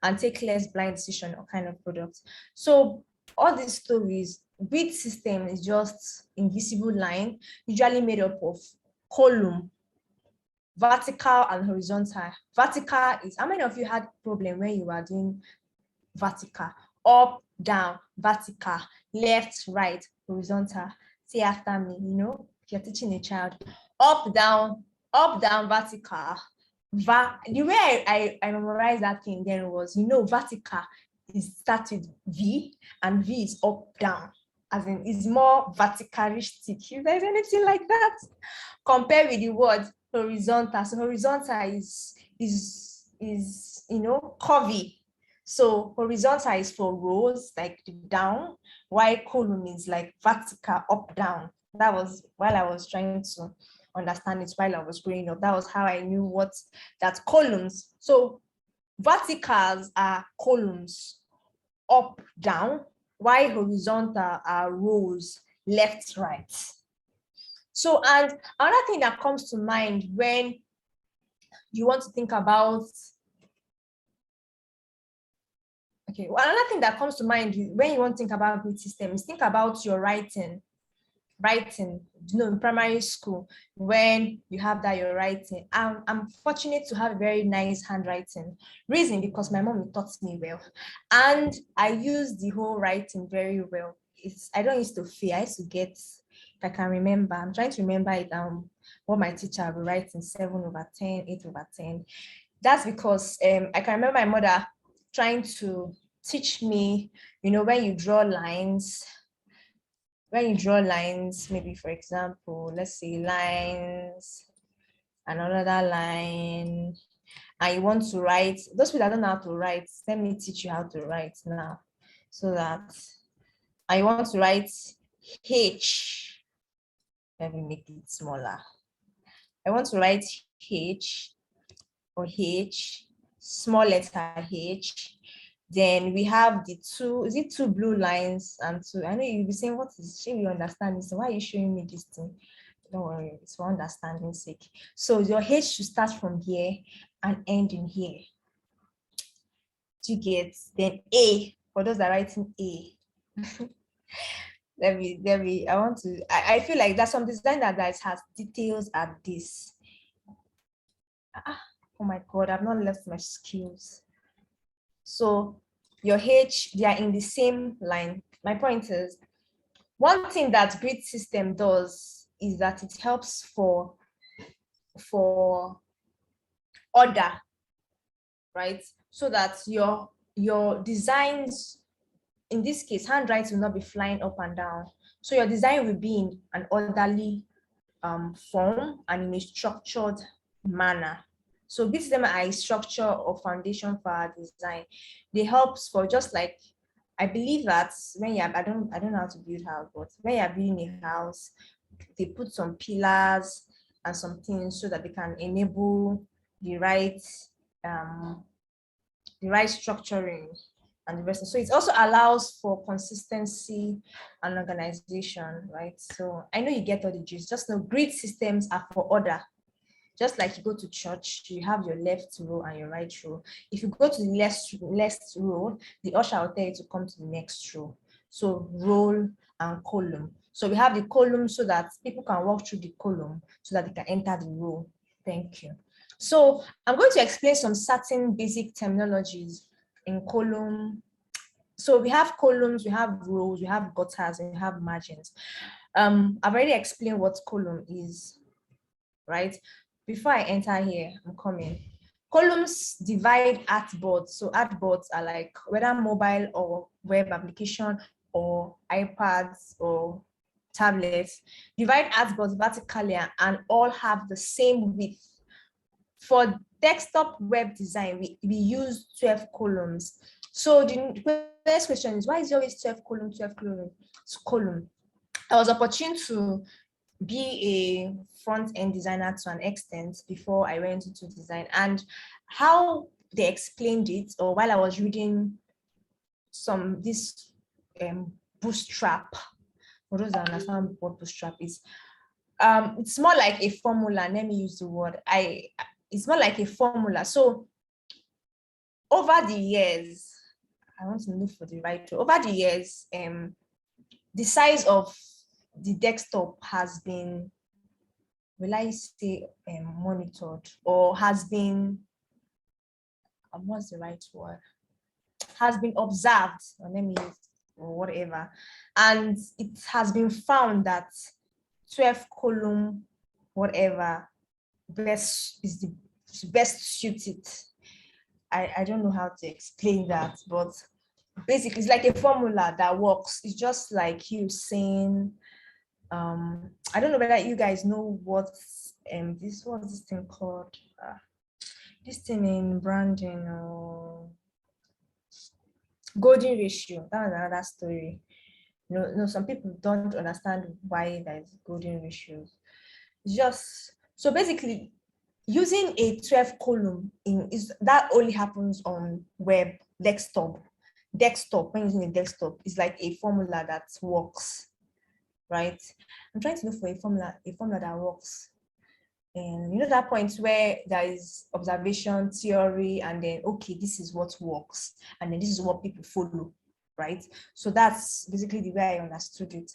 and take less blind decision or kind of product. So all these stories, grid system is just invisible line, usually made up of column, vertical and horizontal. Vertical is, how many of you had problem when you were doing vertical? Up, down, vertical, left, right, horizontal. Say after me, if you're teaching a child. Up, down, vertical. The way I memorized that thing then was, vertical is start with V and V is up, down. As in, it's more verticalistic. If there's anything like that, compare with the word horizontal. So horizontal is curvy. So horizontal is for rows, like down, while column is like vertical, up, down. That was while I was trying to understand it while I was growing up. That was how I knew that columns. So verticals are columns, up, down, while horizontal are rows, left, right. So, and another thing that comes to mind when you want to think about, another thing that comes to mind when you want to think about grid system is think about your writing, in primary school, when you have that you're writing. I'm fortunate to have a very nice handwriting. Reason, because my mom taught me well, and I use the whole writing very well. I don't used to fail. I used to get, if I can remember, I'm trying to remember it, what my teacher would write in 7/10, 8/10. That's because I can remember my mother trying to teach me, when you draw lines, maybe for example, let's say lines, another line, and you want to write, those people that don't know how to write, let me teach you how to write now. So that I want to write H. Let me make it smaller. I want to write H or H, small letter H. Then we have the two blue lines and two. I know you'll be saying, what is, you understand this? So why are you showing me this thing? Don't worry, it's for understanding's sake. So your H should start from here and end in here. Do you get? Then A, for those that are writing A. I feel like there's some design that has details at this. Oh my God, I've not left my skills. So your H, they are in the same line. My point is, one thing that grid system does is that it helps for order, right? So that your designs, in this case, handwriting will not be flying up and down. So your design will be in an orderly form and in a structured manner. So grid system are a structure or foundation for our design. They help for, just like, I believe that when you have, I don't know how to build house, but when you are building a house, they put some pillars and some things so that they can enable the right structuring and the rest. So it also allows for consistency and organization, right? So I know you get all the gist. Just know grid systems are for order. Just like you go to church, you have your left row and your right row. If you go to the left row, the usher will tell you to come to the next row. So roll and column. So we have the column so that people can walk through the column so that they can enter the row. Thank you. So I'm going to explain some certain basic terminologies in column. So we have columns, we have rows, we have gutters, and we have margins. I've already explained what column is, right? Before I enter here, I'm coming. Columns divide artboards. So artboards are like whether mobile or web application or iPads or tablets. Divide artboards vertically and all have the same width. For desktop web design, we use 12 columns. So the next question is, why is it always 12 column, 12 column? I was opportune to be a front-end designer to an extent before I went into design, and how they explained it, or while I was reading this bootstrap, for those that understand what bootstrap is, it's more like a formula. Let me use the word. It's more like a formula. So over the years, I want to look for the right word. Over the years, the size of the desktop has been, will I say, monitored, or has been, what's the right word? Has been observed, or let me use, or whatever, and it has been found that 12 column, whatever, best is the best suited. I don't know how to explain that, but basically it's like a formula that works. It's just like you saying, I don't know whether you guys know what what's this thing called? This thing in branding, or golden ratio. That was another story. No, some people don't understand why there's golden ratios. It's just, so basically using a 12 column that only happens on web desktop. When using a desktop, is like a formula that works, right? I'm trying to look for a formula that works. And you know that point where there is observation, theory, and then, okay, this is what works, and then this is what people follow, right? So that's basically the way I understood it.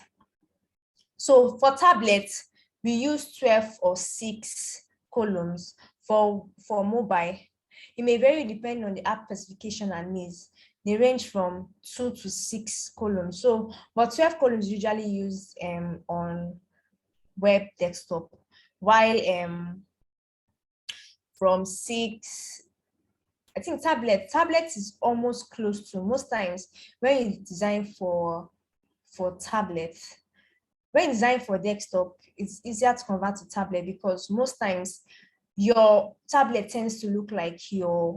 So for tablets, we use 12 or 6 columns. For mobile, it may vary depending on the app specification and needs. They range from 2 to 6 columns. So, but 12 columns usually used on web desktop, while from 6, I think tablet is almost close to, most times when you design for tablet. When you design for desktop, it's easier to convert to tablet, because most times your tablet tends to look like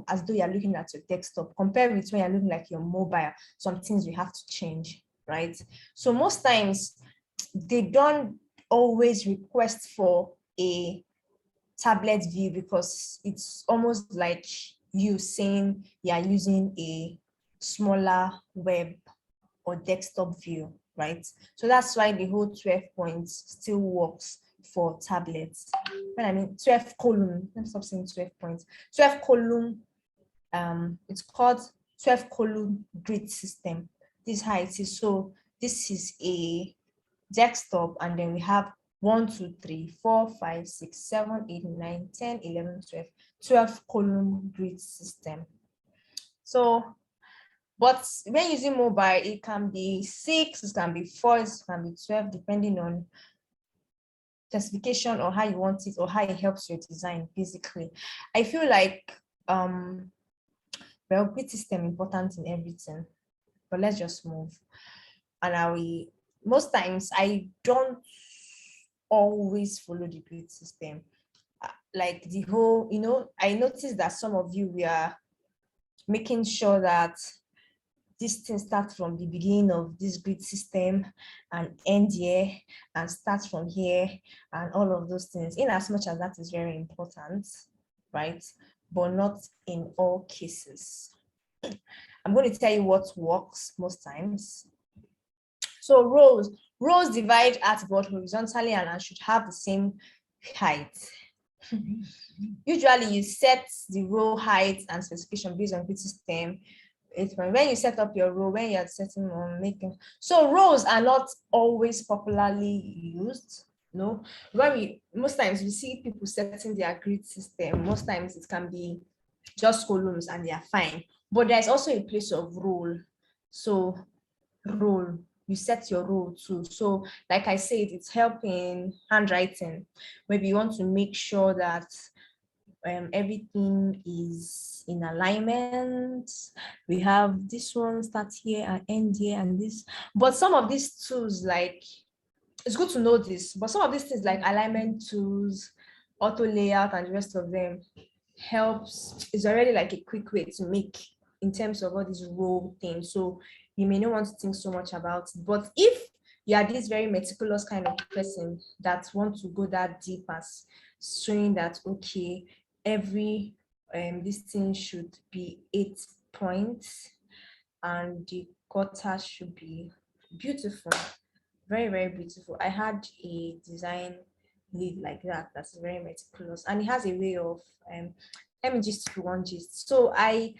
as though you're looking at your desktop, compared with when you're looking like your mobile. Some things you have to change, right? So most times they don't always request for a tablet view, because it's almost like you saying you're using a smaller web or desktop view, right? So that's why the whole 12 points still works for tablets. When I mean 12 column, let me stop saying 12 points. 12 column, it's called 12 column grid system. This is how it is. So this is a desktop, and then we have 1, 2, 3, 4, 5, 6, 7, 8, 9, 10, 11, 12 column grid system. So, but when using mobile, it can be 6, it can be 4, it can be 12, depending on specification or how you want it, or how it helps your design. Basically, I feel like well, grid system important in everything, but let's just move. And most times I don't always follow the grid system. Like the whole, I noticed that some of you were making sure that this thing starts from the beginning of this grid system and end here, and starts from here, and all of those things, in as much as that is very important, right? But not in all cases. I'm going to tell you what works most times. So rows divide artboard horizontally and should have the same height. Usually you set the row height and specification based on grid system. It's when you set up your row, when you're setting on making. So rows are not always popularly used. No, most times we see people setting their grid system. Most times it can be just columns and they are fine. But there's also a place of role. So role, you set your role too. So like I said, it's helping handwriting. Maybe you want to make sure that everything is in alignment. We have this one start here and end here and this. But some of these tools, like, it's good to know this, but some of these things like alignment tools, auto layout, and the rest of them is already like a quick way to make in terms of all these role things. So you may not want to think so much about it. But if you are this very meticulous kind of person that want to go that deep as showing that, okay, every this thing should be 8 points and the gutter should be beautiful, very, very beautiful. I had a design lead like that, that's very meticulous, and it has a way of let me just do one gist. So I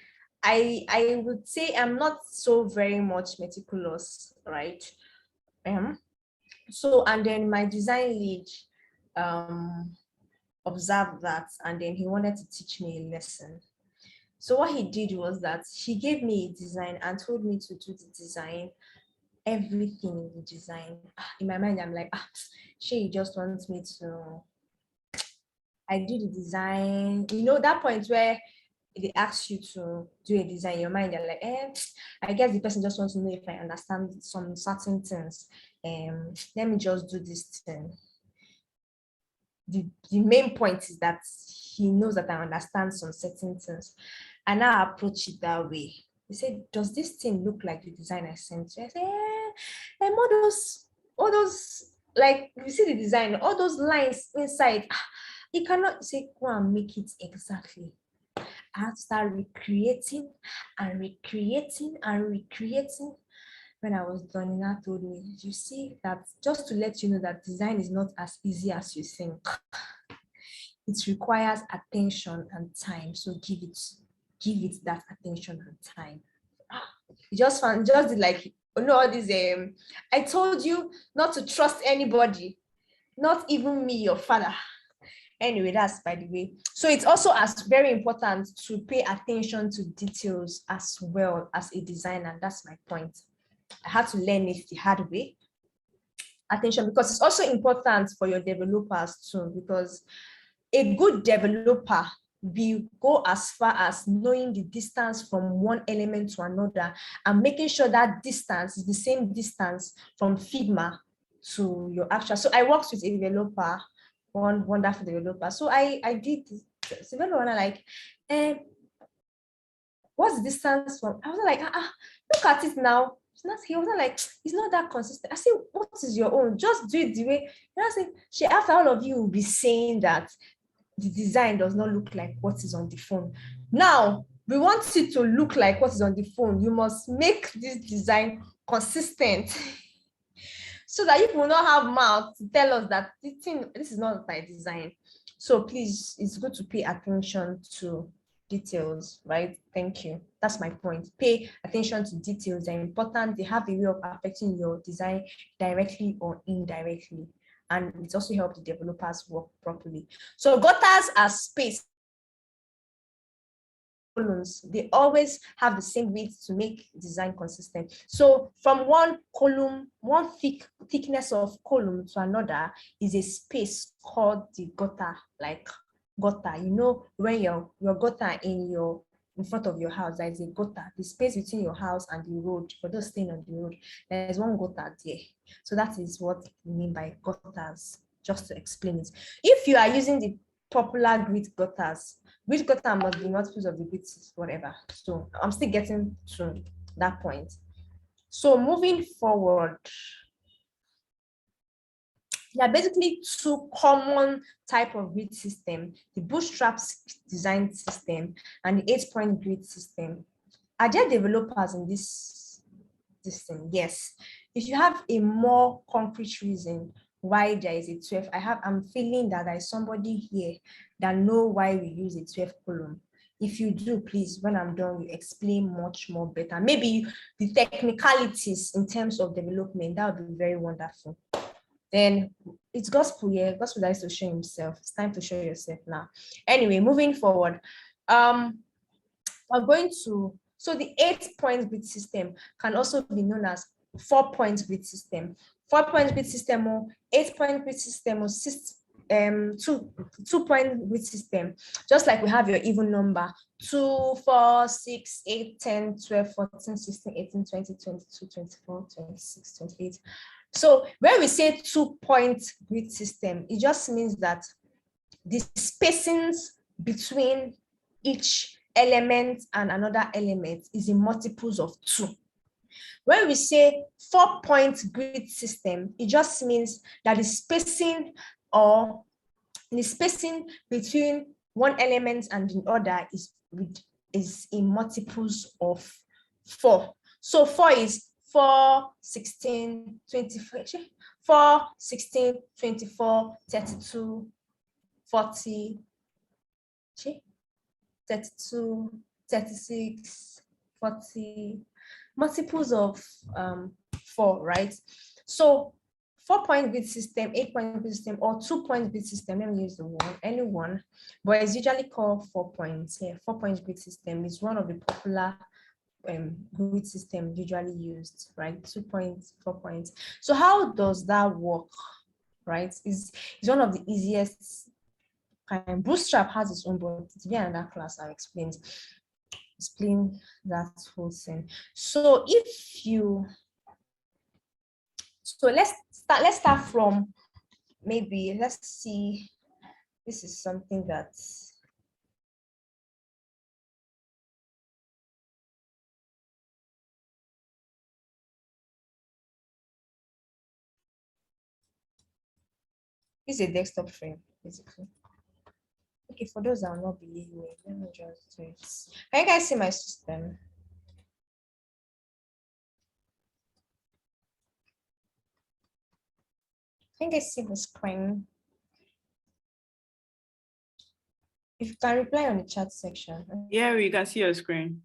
would say I'm not so very much meticulous, right? So, and then my design lead observed that, and then he wanted to teach me a lesson. So what he did was that he gave me a design and told me to do the design, everything in the design. In my mind, I'm like, she just wants me to, I do the design. You know, that point where they ask you to do a design in your mind, you're like, I guess the person just wants to know if I understand some certain things. Let me just do this thing. The main point is that he knows that I understand some certain things. And I approach it that way. He said, does this thing look like the design I sent you? I said, all those, like, you see the design, all those lines inside, you cannot say, go and make it exactly. I have to start recreating and recreating and recreating. When I was done, Nina told me, you see that just to let you know that design is not as easy as you think. It requires attention and time. So give it that attention and time. Just like, all this, I told you not to trust anybody, not even me, your father. Anyway, that's by the way. So it's also as very important to pay attention to details as well as a designer. That's my point. I had to learn it the hard way. Attention, because it's also important for your developers too, because a good developer will go as far as knowing the distance from one element to another and making sure that distance is the same distance from Figma to your actual. So I worked with a developer, one wonderful developer. So I did this. So developer like, what's the distance from? I was like, look at it now. He was like, it's not that consistent. I said, what is your own? Just do it the way. And I said, after all of you will be saying that the design does not look like what is on the phone. Now, we want it to look like what is on the phone. You must make this design consistent so that you will not have mouth to tell us that this is not my design. So please, it's good to pay attention to details, right? Thank you. That's my point. Pay attention to details. They're important. They have a way of affecting your design directly or indirectly. And it also helps the developers work properly. So gutters are space. Columns, they always have the same width to make design consistent. So from one column, one thickness of column to another is a space called the gutter, like gutter. You know, when your gutter in front of your house, there is a gutter, the space between your house and the road. For those staying on the road, there is one gutter there. So that is what we mean by gutters, just to explain it. If you are using the popular grid gutters must be multiples of the grids, whatever. So I'm still getting to that point. So moving forward, there are basically two common type of grid system: the bootstrap design system and the 8-point grid system. Are there developers in this thing? Yes. If you have a more concrete reason why there is a 12, I'm feeling that there is somebody here that know why we use a 12 column. If you do, please, when I'm done, you explain much more better. Maybe the technicalities in terms of development, that would be very wonderful. Then it's gospel, yeah. Gospel likes to show himself. It's time to show yourself now. Anyway, moving forward, we're going to, so the 8-point grid system can also be known as 4-point grid system. 4-point grid system or 8-point grid system or 2-point grid system. Just like we have your even number: 2, 4, 6, 8, 10, 12, 14, 16, 18, 20, 22, 24, 26, 28. So when we say 2-point grid system, it just means that the spacings between each element and another element is in multiples of 2. When we say 4-point grid system, it just means that the spacing between one element and the other is in multiples of 4. So 4 is 4, 16, 24, 4, 16, 24, 32, 40, 32, 36, 40, multiples of 4, right? So 4-point grid system, 8-point grid system, or 2-point grid system, let me use the one, any one, but it's usually called 4 points. Yeah, 4-point grid system is one of the popular grid system usually used, right? 2 points, 4 points. So how does that work, right? It's one of the easiest kind. Bootstrap has its own, but it's in another class. I'll explain that whole thing. So let's start from, maybe let's see, this is something that is a desktop frame, basically. Okay, for those that will not believe me, let me just do it. Can you guys see my system? Can you guys see the screen? If you can reply on the chat section. Yeah, we can see your screen.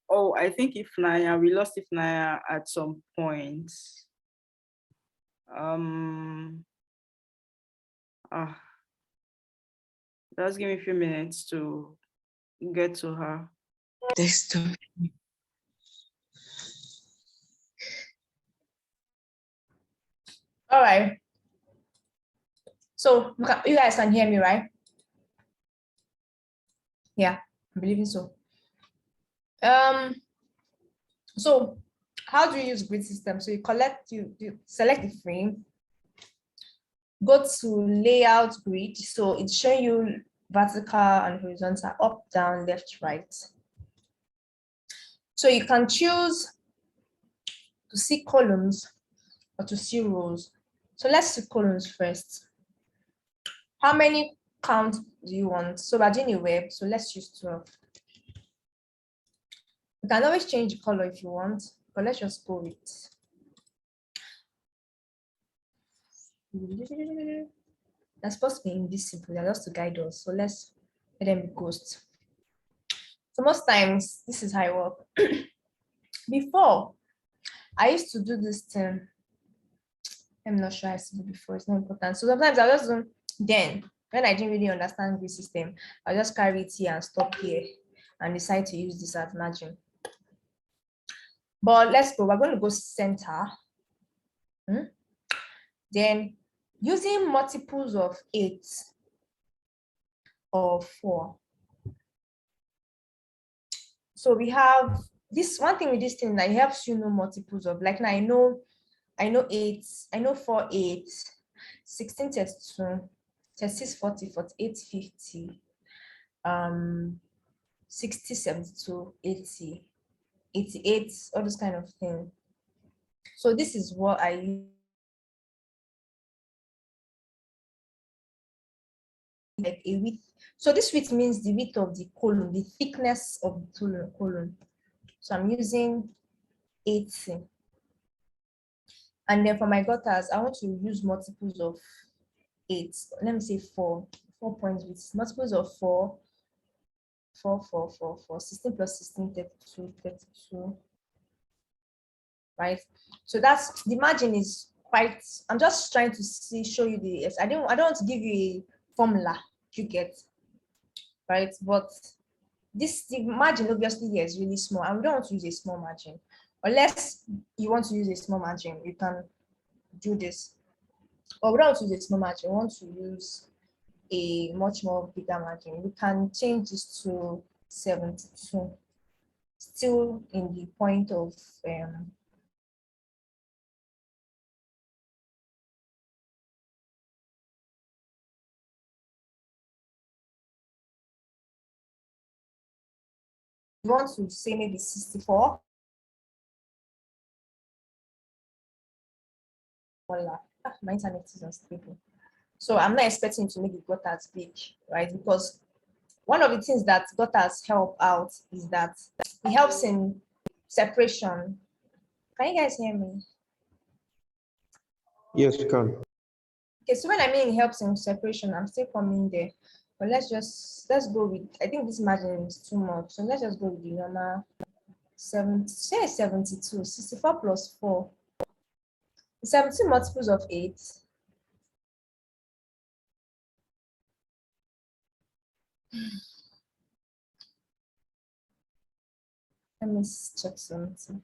Oh, I think we lost Ifnaya at some point. Just give me a few minutes to get to her. Desktop. All right. So you guys can hear me, right? Yeah, I'm believing so. So how do you use grid system? So you select the frame, go to layout grid. So it's showing you vertical and horizontal, up, down, left, right. So you can choose to see columns or to see rows. So let's see columns first. How many count do you want? So we're doing a web, so let's choose 12. You can always change the color if you want, but let's just go with. They're supposed to be invisible, they're just to guide us. So let's let them be ghosts. So most times, this is how I work. Before, I used to do this thing. I'm not sure I used to do before, it's not important. So sometimes I just do, then, when I didn't really understand the system, I'll just carry it here and stop here and decide to use this as margin. But let's go, we're going to go center. Then using multiples of 8 or 4. So we have this one thing with this thing that helps you know multiples of, like now I know 8, I know 4, 8, 16, 32, 36, 40, 48, 50, 60, 72, 80, 88, all those kind of things. So this is what I use. Like a width. So this width means the width of the column, the thickness of the column. So I'm using 80. And then for my gutters, I want to use multiples of 8. Let me say 4 points with multiples of 4, 16 plus 16, 32, 32. Right? So that's the margin is quite, I'm just trying to show you the, I don't want to give you a formula you get, right? But the margin obviously here is really small, and we don't want to use a small margin. Unless you want to use a small margin, you can do this. But we don't want to use a small margin, we want to use a much more bigger margin. We can change this to 72, still in the point of you want to say maybe 64. Voila. My internet is unstable. So I'm not expecting to make the gutters big, right? Because one of the things that gutters help out is that it helps in separation. Can you guys hear me? Yes, you can. Okay, so when I mean it helps in separation, I'm still coming there. But let's go with, I think this margin is too much. So let's just go with the normal 72, 64 plus 4. 17 multiples of 8. Let me check something.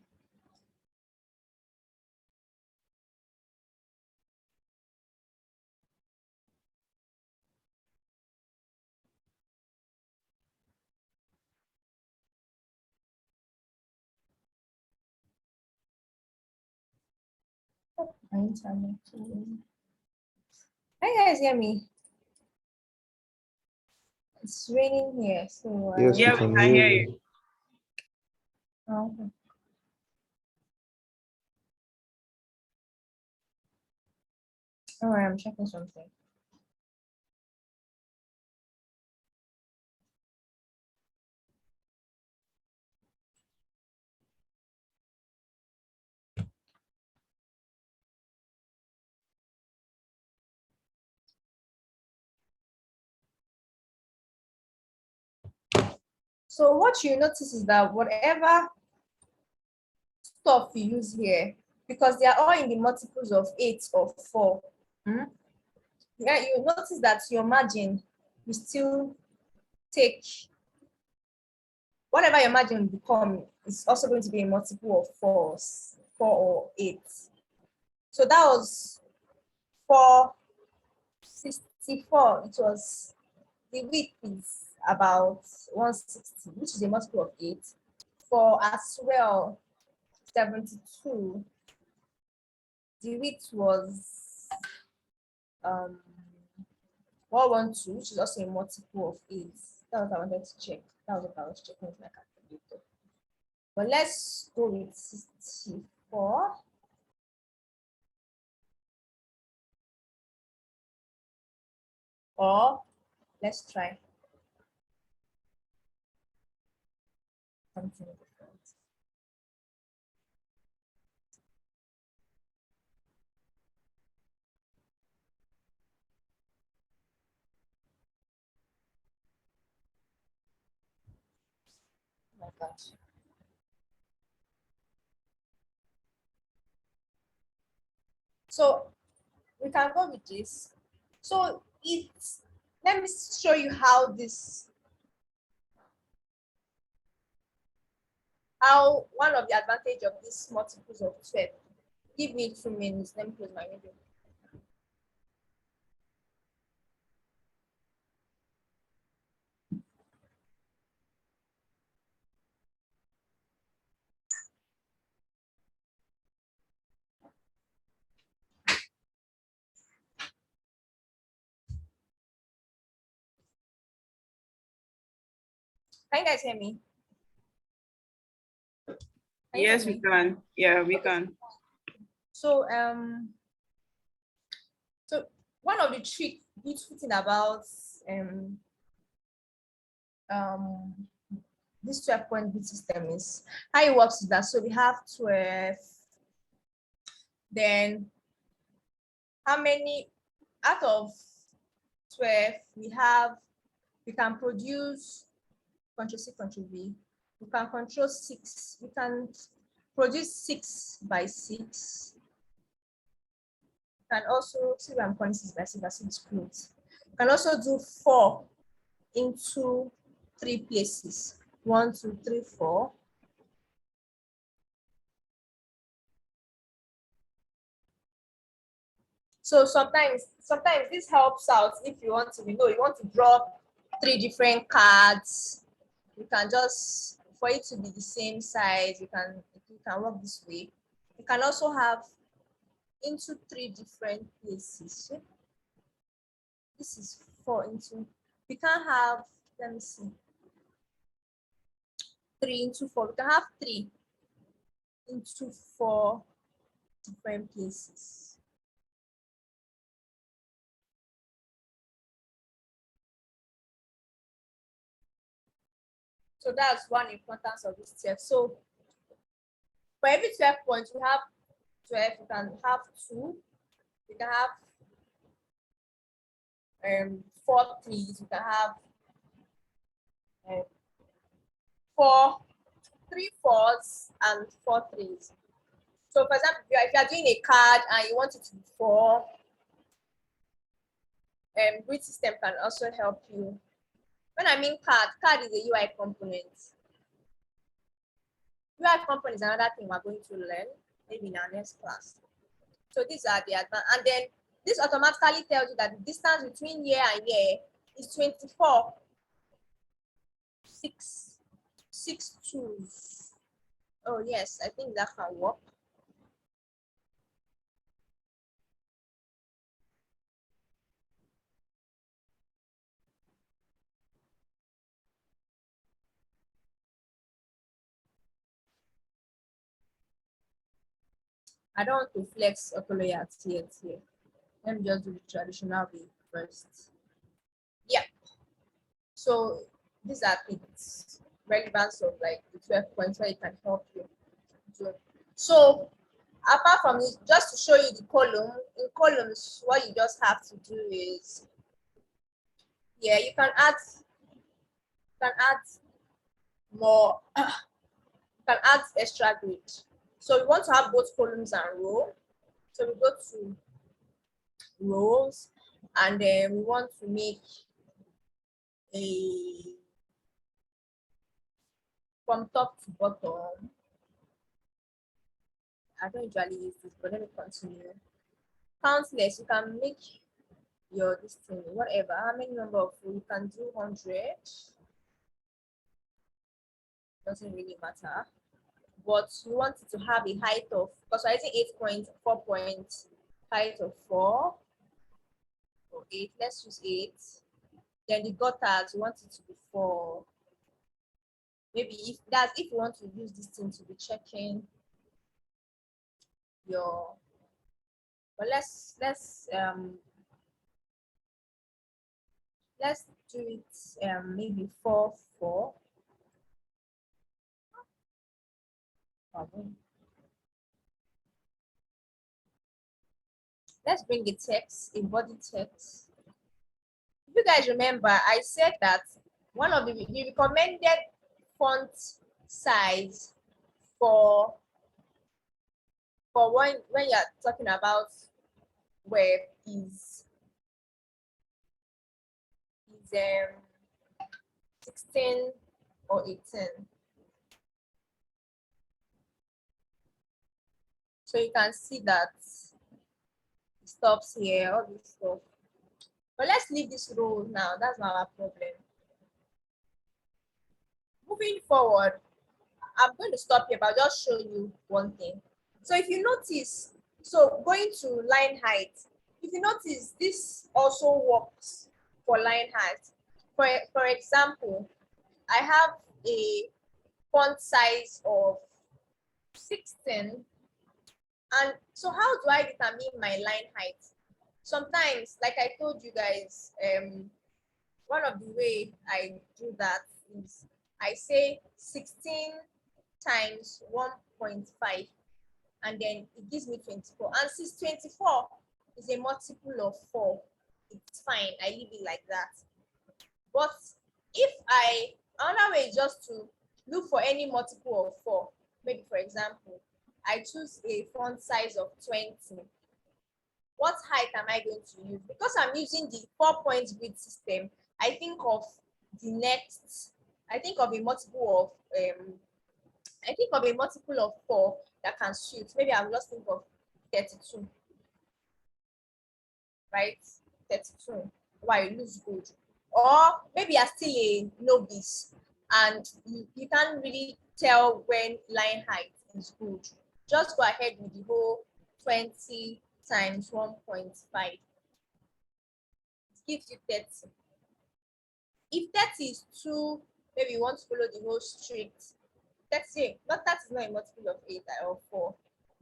My internet. Can you guys hear me? It's raining here, so Yes, we Yeah, we can can hear hear you. you. okay. All right, I'm checking something. So what you notice is that whatever stuff you use here, because they are all in the multiples of 8 or 4, yeah, you notice that your margin will still take, whatever your margin will become is also going to be a multiple of 4 or 8. So that was 464. It was, the width is about 160, which is a multiple of 8. For as well, 72, the width was 112, which is also a multiple of 8. That was what I wanted to check. That was what I was checking with my calculator. But let's go with 64. Or let's try something different. Oh my gosh. So we can go with this. So let me show you how one of the advantage of these multiples of 12. Give me 2 minutes. Let me close my window. Can you guys hear me? Can you hear Yes, we me? can. Yeah, we can. So so one of the beautiful thing about this 12-point bit system is how it works is that, so we have 12, then how many out of 12 we can produce Control C, Control V. We can control 6. We can produce 6 by 6. We can also see where I'm calling 6 by 6 by 6 clothes. We can also do 4 into 3 places. 1, 2, 3, 4. So sometimes this helps out if you want to, you want to draw 3 different cards. You can just, for it to be the same size, you can work this way. You can also have into 3 different places. This is 4 into, we can have, let me see, 3 into 4. We can have 3 into 4 different places. So that's one importance of this step. So for every 12 points, you have 12, you can have 2, you can have 4 threes, you can have 3 fours and 4 threes. So for example, if you are doing a card and you want it to be 4, grid system can also help you. When I mean card is a UI component. UI component is another thing we're going to learn maybe in our next class. So these are the advanced, and then this automatically tells you that the distance between year and year is 24. 6 twos. Oh yes, I think that can work. I don't want to flex autolayer yet here. Let me just do the traditional way first. Yeah. So these are things relevance of like the 12 points where it can help you. So apart from it, just to show you the column, in columns, what you just have to do is, yeah, you can add more, you can add extra grid. So we want to have both columns and row. So we go to rows, and then we want to make a from top to bottom. I don't usually use this, but let me continue. Countless, you can make your this thing, whatever, how many number of rows, you can do 100. Doesn't really matter. But you want it to have a height of, because we're using 8 points, 4 points, height of 4 or 8. Let's use 8. Then the gutters, you want it to be 4. Maybe if you want to use this thing to be checking your, but let's do it maybe 4, 4. Let's bring a text, a body text. If you guys remember, I said that one of the recommended font size for when you're talking about web is 16 or 18. So you can see that it stops here, all this stuff. But let's leave this row now. That's not our problem. Moving forward, I'm going to stop here, but I'll just show you one thing. So if you notice, so going to line height, if you notice, this also works for line height. For example, I have a font size of 16. And so how do I determine my line height? Sometimes, like I told you guys, one of the way I do that is I say 16 times 1.5, and then it gives me 24. And since 24 is a multiple of 4, it's fine. I leave it like that. But if Another way is just to look for any multiple of 4. Maybe, for example, I choose a font size of 20. What height am I going to use? Because I'm using the 4-point grid system, I think of a multiple of 4 that can suit. Maybe I'll just think of 32, right? 32. Why? It looks good. Or maybe you're still a novice and you can't really tell when line height is good. Just go ahead with the whole 20 times 1.5. It gives you 30. If 30 is too, maybe you want to follow the whole strict 30, not that is not a multiple of 8 or 4.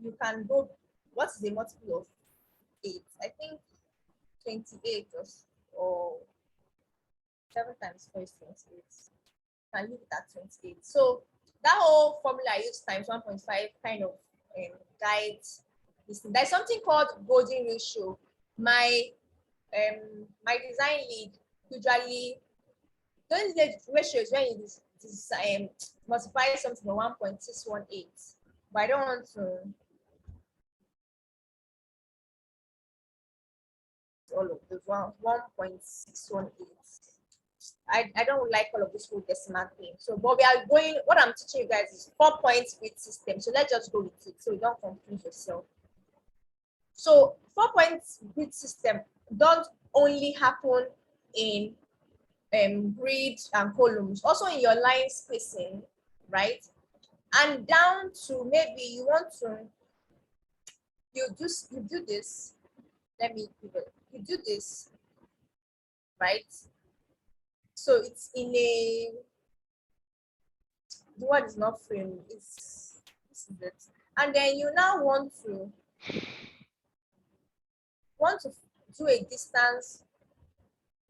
You can go, what is a multiple of 8? I think 28 or 7 times 4 is 28. Can leave it at 28. So that whole formula I use times 1.5 kind of guides this thing. There's something called golden ratio. My design lead usually those ratios when you multiply something to 1.618, but I don't want to all of those 1.618. I don't like all of this whole decimal thing. So, but we are going, what I'm teaching you guys is 4-point grid system. So let's just go with it so you don't confuse yourself. So 4-point grid system don't only happen in grid and columns, also in your line spacing, right? And down to maybe you want to, you do this. Let me give it. You do this, right? So it's in a, the word is not frame, this is it. And then you now want to do a distance.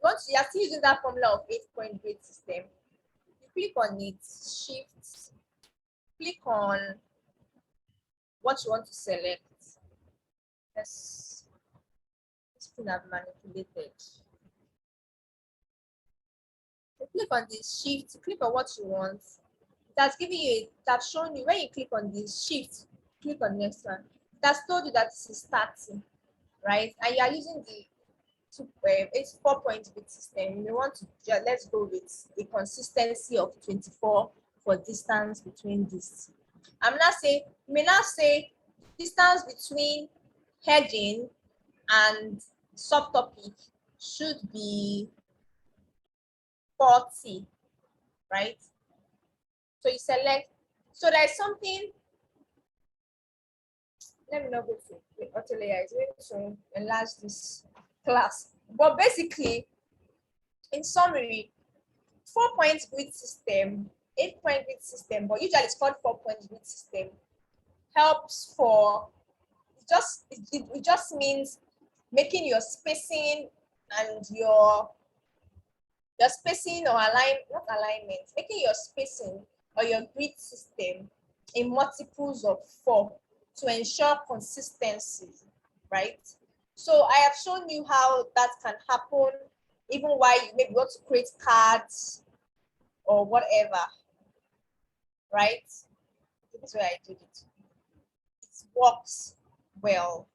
You are still using that formula of 8-point grid system. You click on it, shift, click on what you want to select. This thing I've manipulated. So click on this shift, click on what you want. That's giving you, that's showing you when you click on this shift, click on next one. That's told you that this is starting, right? And you are using the 4-point grid system. You want to let's go with a consistency of 24 for distance between these. I'm not saying, you may not say distance between heading and subtopic should be 40, right? So you select, so there's something, let me not go to the auto layer, it's going to enlarge this class. But basically, in summary, 4-point grid system, 8-point grid system, but usually it's called 4-point grid system, helps for, it just means making your spacing and your spacing or not alignment, making your spacing or your grid system in multiples of 4 to ensure consistency, right? So I have shown you how that can happen even while you maybe want to create cards or whatever, right? This is where I did it. It works well.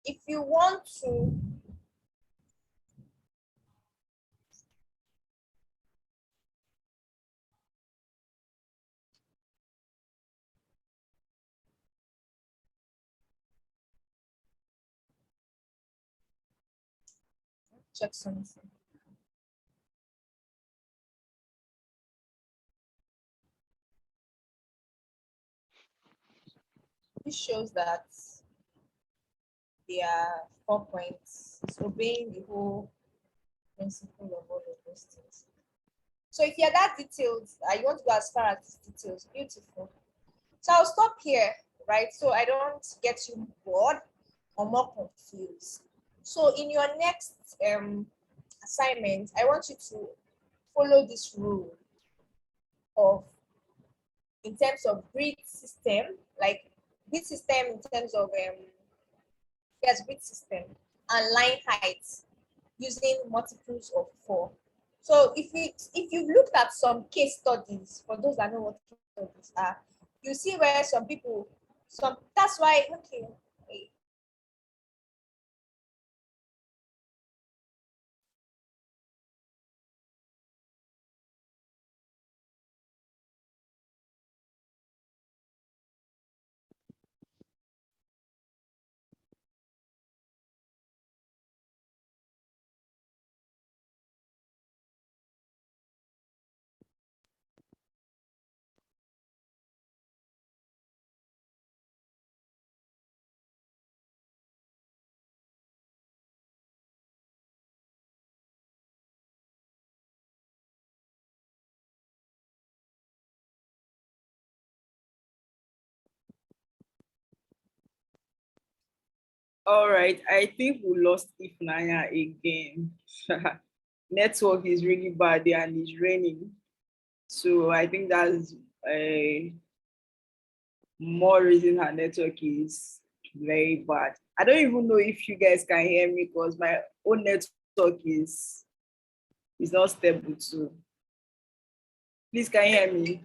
If you want to check something. This shows that they are 4 points. It's obeying the whole principle of all of those things. So if you're that detailed, you want to go as far as these details, beautiful. So I'll stop here, right? So I don't get you bored or more confused. So in your next assignment, I want you to follow this rule of, in terms of grid system, like grid system in terms of yes, grid system and line height using multiples of 4. So if you've looked at some case studies, for those that know what case studies are, you see where some people, that's why, okay. All right, I think we lost Ifnaya again. Network is really bad there and it's raining. So I think that's more reason her network is very bad. I don't even know if you guys can hear me because my own network is not stable too. Please, can you hear me?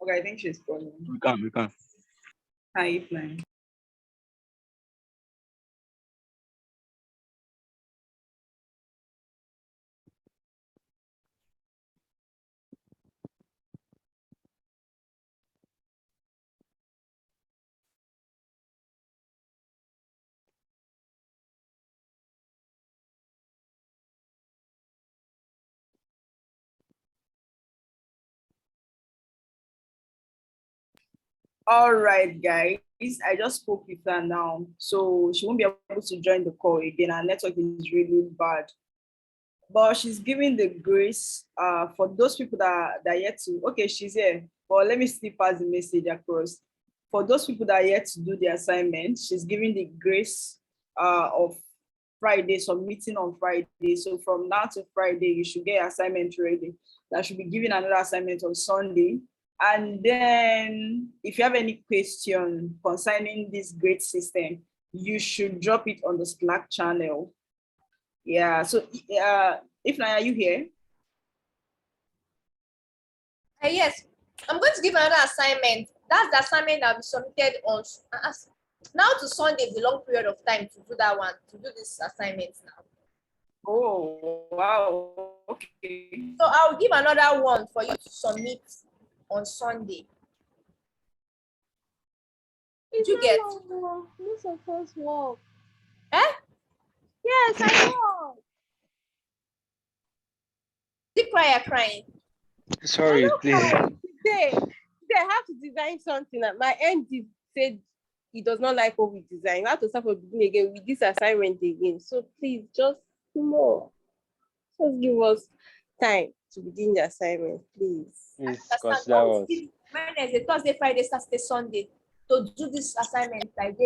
Okay, I think she's calling. We can. Hi, Ifnaya. All right, guys. I just spoke with her now, so she won't be able to join the call again. Our network is really bad, but she's giving the grace for those people that are yet to. Okay, she's here, but let me still pass the message across. For those people that are yet to do the assignment, she's giving the grace of Friday, submitting on Friday. So from now to Friday, you should get assignment ready. That should be giving another assignment on Sunday. And then if you have any question concerning this grade system, you should drop it on the Slack channel. Yeah, so Ifnaya, are you here? Yes, I'm going to give another assignment. That's the assignment that will be submitted on now to Sunday, the long period of time to do that one, to do this assignment now. Oh, wow. Okay. So I'll give another one for you to submit on Sunday. Did you get? This of course work. Eh? Yes, I know. Did crying? Sorry, please. Today I have to design something. My end said he does not like what we design. We have to start from the beginning again with this assignment again. So please, just more. Just give us time to begin the assignment, please. Please consider us. Wednesday, Thursday, Friday, Saturday, Sunday to do this assignment like day